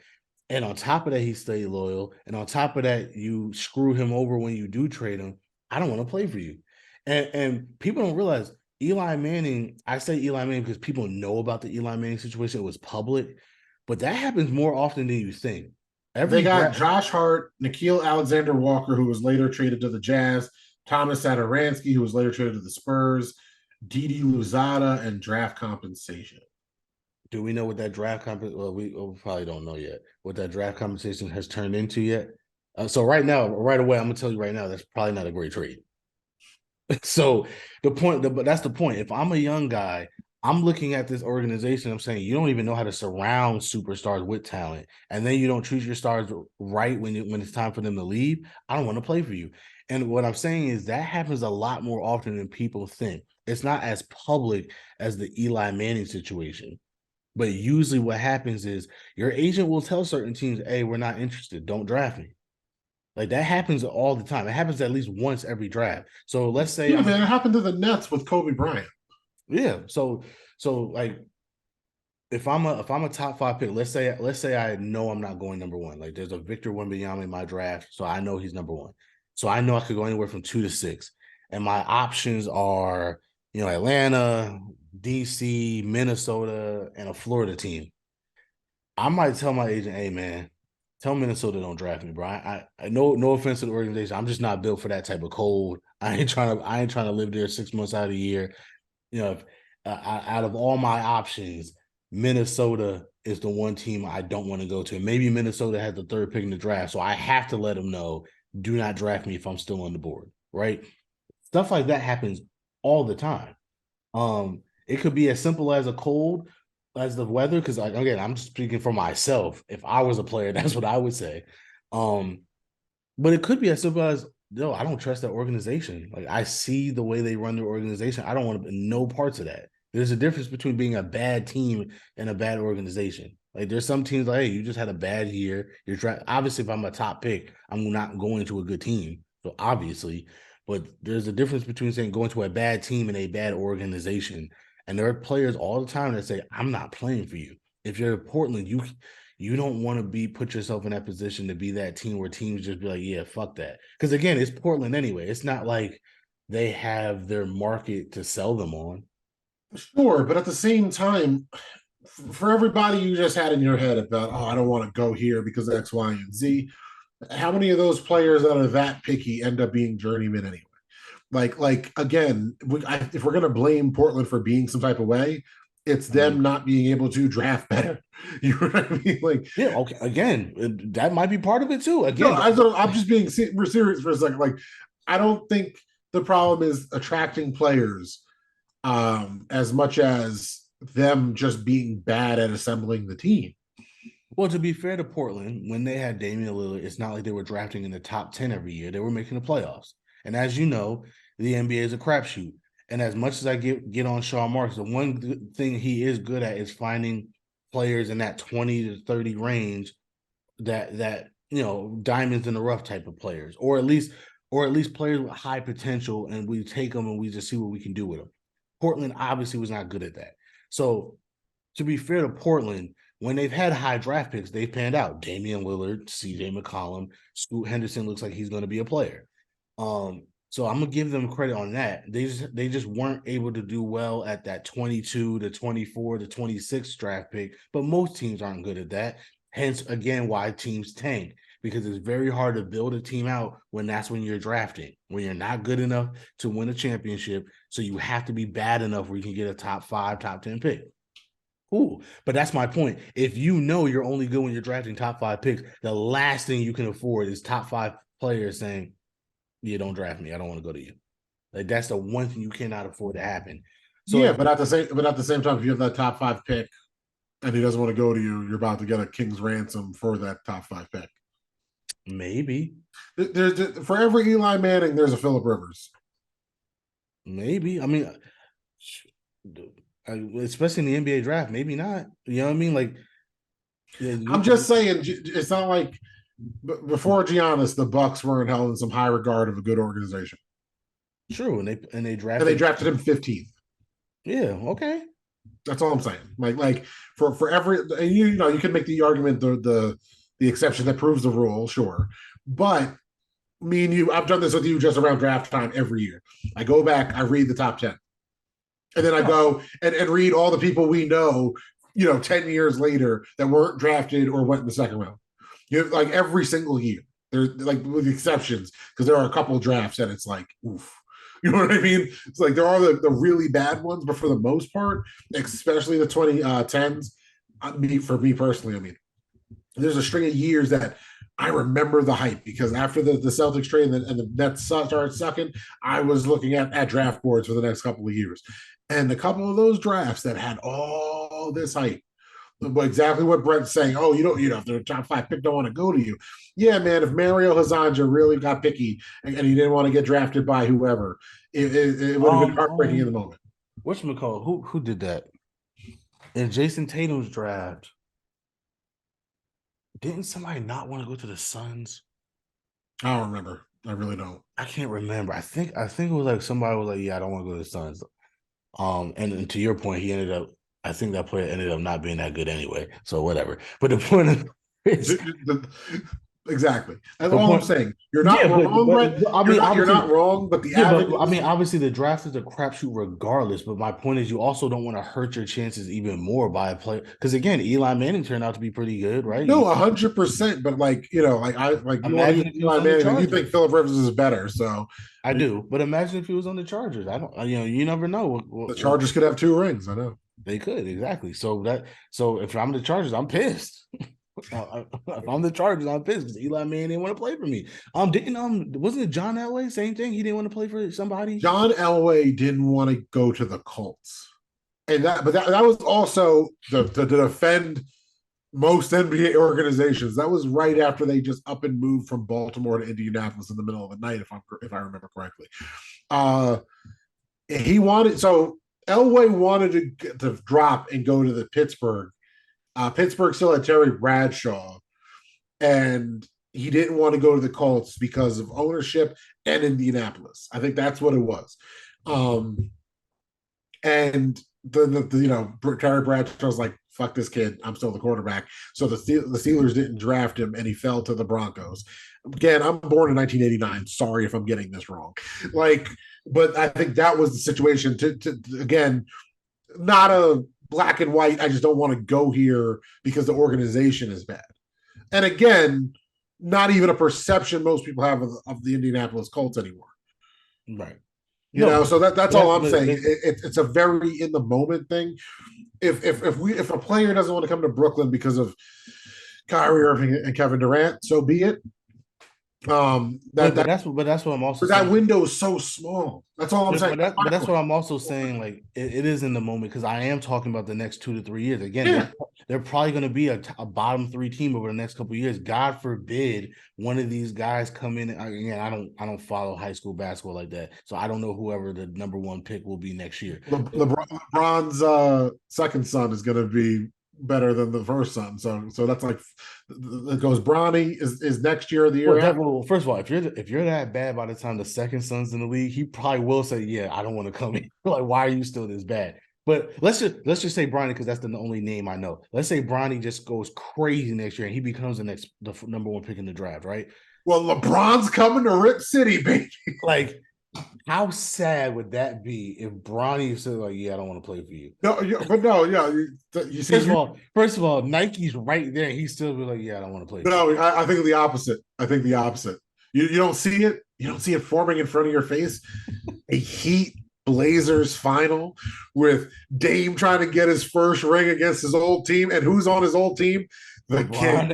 And on top of that, he stayed loyal. And on top of that, you screw him over when you do trade him. I don't want to play for you. And people don't realize Eli Manning, I say Eli Manning because people know about the Eli Manning situation. It was public, but that happens more often than you think. They Every got draft, Josh Hart, Nikhil Alexander Walker, who was later traded to the Jazz, Thomas Satoransky, who was later traded to the Spurs, Didi Luzada, and draft compensation. Do we know what that well, we probably don't know yet what that draft compensation has turned into yet. So right now, right away, I'm gonna tell you right now, that's probably not a great trade. So but that's the point. If I'm a young guy, I'm looking at this organization. I'm saying you don't even know how to surround superstars with talent, and then you don't treat your stars right when it's time for them to leave. I don't want to play for you. And what I'm saying is that happens a lot more often than people think. It's not as public as the Eli Manning situation. But usually what happens is your agent will tell certain teams, hey, we're not interested. Don't draft me. Like that happens all the time. It happens at least once every draft. So let's say Yeah, man, it happened to the Nets with Kobe Bryant. yeah. So like if I'm a top 5 pick, let's say I know I'm not going number 1. Like there's a Victor Wembanyama in my draft, so I know he's number 1. So I know I could go anywhere from 2 to 6. And my options are, Atlanta, DC, Minnesota, and a Florida team. I might tell my agent, hey man, tell Minnesota don't draft me, bro. I no offense to the organization. I'm just not built for that type of cold. I ain't trying to live there 6 months out of the year. If, out of all my options, Minnesota is the one team I don't want to go to. Maybe Minnesota has the 3rd pick in the draft, so I have to let them know, do not draft me if I'm still on the board, right? Stuff like that happens all the time. It could be as simple as a cold as the weather, because again, I'm just speaking for myself. If I was a player, that's what I would say. Um, but it could be as simple as, no, I don't trust that organization. Like I see the way they run their organization. I don't want to be no parts of that. There's a difference between being a bad team and a bad organization. Like there's some teams like, hey, you just had a bad year. You're trying. Obviously, if I'm a top pick, I'm not going to a good team. So obviously, but there's a difference between saying going to a bad team and a bad organization. And there are players all the time that say, I'm not playing for you. If you're Portland, you don't want to put yourself in that position to be that team where teams just be like, yeah, fuck that. Because again, it's Portland anyway. It's not like they have their market to sell them on. Sure, but at the same time, for everybody you just had in your head about, oh, I don't want to go here because of X, Y, and Z, how many of those players that are that picky end up being journeymen anyway? Like again, if we're gonna blame Portland for being some type of way, it's them not being able to draft better. You know what I mean? Like, yeah, okay. Again, that might be part of it too. no, Again, I'm just being serious for a second. Like, I don't think the problem is attracting players as much as them just being bad at assembling the team. well, to be fair to Portland, when they had Damian Lillard, it's not like they were drafting in the top 10 every year. They were making the playoffs. And as you know, the NBA is a crapshoot. And as much as I get on Sean Marks, the one thing he is good at is finding players in that 20 to 30 range that diamonds in the rough type of players, or at least players with high potential, and we take them and we just see what we can do with them. Portland obviously was not good at that. So to be fair to Portland, when they've had high draft picks, they've panned out. Damian Lillard, CJ McCollum, Scoot Henderson looks like he's going to be a player. So I'm gonna give them credit on that. They just weren't able to do well at that 22 to 24 to 26 draft pick, but most teams aren't good at that. Hence, again, why teams tank, because it's very hard to build a team out when that's when you're drafting, when you're not good enough to win a championship. So you have to be bad enough where you can get a top 5, top 10 pick. Cool. But that's my point. If you know you're only good when you're drafting top 5 picks, the last thing you can afford is top 5 players saying, yeah, don't draft me. I don't want to go to you. Like that's the one thing you cannot afford to happen. So Yeah, but at the same time, if you have that top 5 pick and he doesn't want to go to you, you're about to get a king's ransom for that top 5 pick. maybe, For every Eli Manning, there's a Philip Rivers. maybe. I mean, especially in the NBA draft, maybe not. You know what I mean? Like, yeah, I'm just saying, it's not like before Giannis, the Bucks weren't held in some high regard of a good organization. true, and they And they drafted him 15th. Yeah, okay. That's all I'm saying. Like for every, and you can make the argument the exception that proves the rule, sure, but me and you, I've done this with you just around draft time every year. I go back, I read the top 10, and then I go and read all the people we know, 10 years later that weren't drafted or went in the second round. Like every single year. There's like with exceptions, because there are a couple drafts that it's like, oof. You know what I mean? It's like there are the really bad ones, but for the most part, especially the 2010s, for me personally, I mean, there's a string of years that I remember the hype because after the Celtics trade and the Nets started sucking, I was looking at draft boards for the next couple of years. And a couple of those drafts that had all this hype, but exactly what Brent's saying. Oh, if the top 5 pick don't want to go to you. Yeah, man, if Mario Hazanja really got picky and he didn't want to get drafted by whoever, it would have been heartbreaking in the moment. Whatchamacallit, who did that? In Jason Tatum's draft, didn't somebody not want to go to the Suns? I don't remember. I really don't. I can't remember. I think it was like somebody was like, yeah, I don't want to go to the Suns. And to your point, he ended up. I think that player ended up not being that good anyway. So whatever. But the point is, exactly. That's all I'm saying. You're not wrong, you're not wrong, but obviously the draft is a crapshoot regardless. But my point is, you also don't want to hurt your chances even more by a player. Because again, Eli Manning turned out to be pretty good, right? No, 100%. But imagine Eli Manning, you think Philip Rivers is better. So I do. But imagine if he was on the Chargers. I don't. You never know. The Chargers could have 2 rings. I know they could exactly. So if I'm the Chargers, I'm pissed. If I'm the Chargers, I'm pissed because Eli Manning didn't want to play for me. Wasn't it John Elway? Same thing. He didn't want to play for somebody. John Elway didn't want to go to the Colts, and that was also to defend most NBA organizations. That was right after they just up and moved from Baltimore to Indianapolis in the middle of the night, if I remember correctly. Elway wanted to drop and go to the Pittsburgh. Pittsburgh still had Terry Bradshaw, and he didn't want to go to the Colts because of ownership and Indianapolis. I think that's what it was. And Terry Bradshaw was like, fuck this kid, I'm still the quarterback. So the Steelers didn't draft him, and he fell to the Broncos. Again, I'm born in 1989. Sorry if I'm getting this wrong. But I think that was the situation. To again, not a black and white, I just don't want to go here because the organization is bad. And again, not even a perception most people have of the Indianapolis Colts anymore. Right. So that's all I'm saying. It's a very in the moment thing. If a player doesn't want to come to Brooklyn because of Kyrie Irving and Kevin Durant, so be it. That's what I'm also saying. That window is so small. That's all I'm saying. But that's what I'm also saying. Like it is in the moment because I am talking about the next 2 to 3 years. Again, they're probably going to be a bottom 3 team over the next couple of years. God forbid one of these guys come in. Again, I don't follow high school basketball like that, so I don't know whoever the number 1 pick will be next year. LeBron's second son is going to be better than the first son. So that's like it goes. Bronny is next year or the year. Well, first of all, if you're that bad by the time the second son's in the league, he probably will say, "Yeah, I don't want to come in." Like, why are you still this bad? But let's just say Bronny because that's the only name I know. Let's say Bronny just goes crazy next year and he becomes the number 1 pick in the draft, right? Well, LeBron's coming to Rip City, baby. Like, how sad would that be if Bronny said, like, yeah, I don't want to play for you? You see, first of all, Nike's right there. He still be like, yeah, I don't want to play. I think the opposite. You don't see it. You don't see it forming in front of your face. A Heat Blazers final with Dame trying to get his first ring against his old team, and who's on his old team? The King.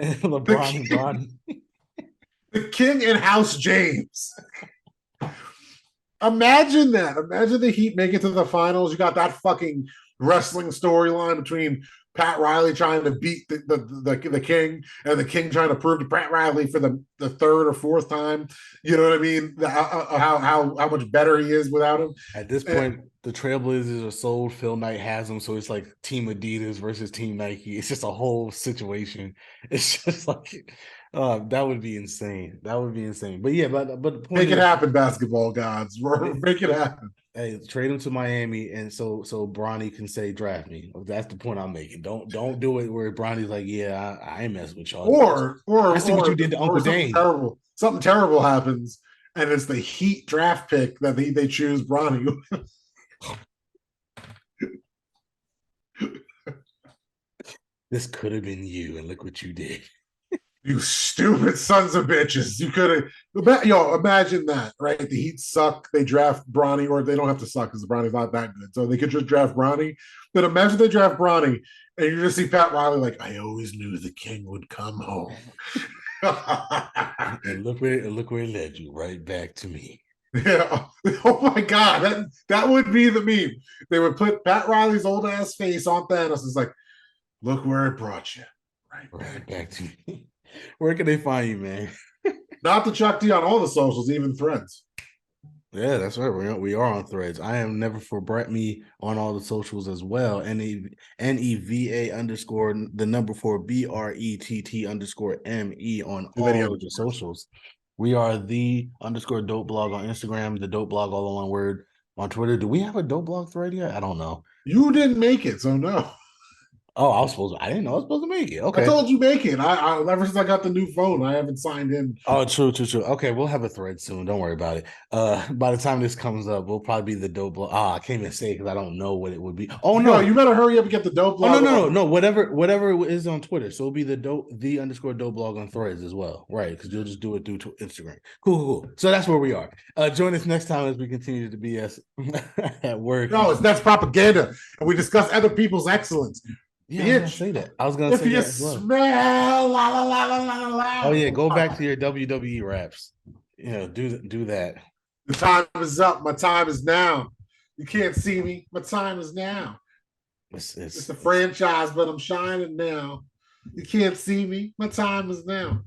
The King and House James. Imagine that. Imagine the Heat make it to the finals. You got that fucking wrestling storyline between Pat Riley trying to beat the King and the King trying to prove to Pat Riley for the 3rd or 4th time. You know what I mean? How much better he is without him. At this point, the Trailblazers are sold. Phil Knight has them, so it's like Team Adidas versus Team Nike. It's just a whole situation. It's just like that would be insane. But yeah, but the point make it happen, basketball gods. Make it happen. Hey, trade him to Miami, and so Bronny can say draft me. That's the point I'm making. Don't do it where Bronny's like, yeah, I ain't messing with y'all. Or see what you did to Uncle Dane. Something terrible happens, and it's the Heat draft pick that they choose Bronny. This could have been you, and look what you did. You stupid sons of bitches. You could have, imagine that, right? The Heat suck. They draft Bronny, or they don't have to suck because Bronny's not that good. So they could just draft Bronny. But imagine they draft Bronny and you just see Pat Riley like, I always knew the king would come home. And look where it led you, right back to me. Yeah. Oh my God. That would be the meme. They would put Pat Riley's old ass face on Thanos. It's like, look where it brought you. Right back to me. Where can they find you, man? Not the Chuck D on all the socials, even Threads. Yeah, that's right. We are on Threads. I am never for Brett me on all the socials as well. NEVA underscore the number 4 BRETT underscore ME on all of the socials. We are the underscore dope blog on Instagram, the dope blog all in one word on Twitter. Do we have a dope blog thread yet? I don't know. You didn't make it, so no. Oh, I didn't know I was supposed to make it. Okay. I told you make it. I ever since I got the new phone, I haven't signed in. Oh, true. Okay, we'll have a thread soon. Don't worry about it. By the time this comes up, we'll probably be the dope blog. I can't even say because I don't know what it would be. Oh no, you better hurry up and get the dope blog. Oh, no. Whatever it is on Twitter. So it'll be the underscore dope blog on Threads as well, right? Because you'll just do it through Instagram. Cool. So that's where we are. Join us next time as we continue to BS at work. No, that's propaganda, and we discuss other people's excellence. Yeah, I was gonna say that. I was gonna say that as well. Smell, la, la, la, la, la, la. Oh yeah, go back to your WWE raps. Do that. The time is up. My time is now. You can't see me. My time is now. It's a franchise, but I'm shining now. You can't see me. My time is now.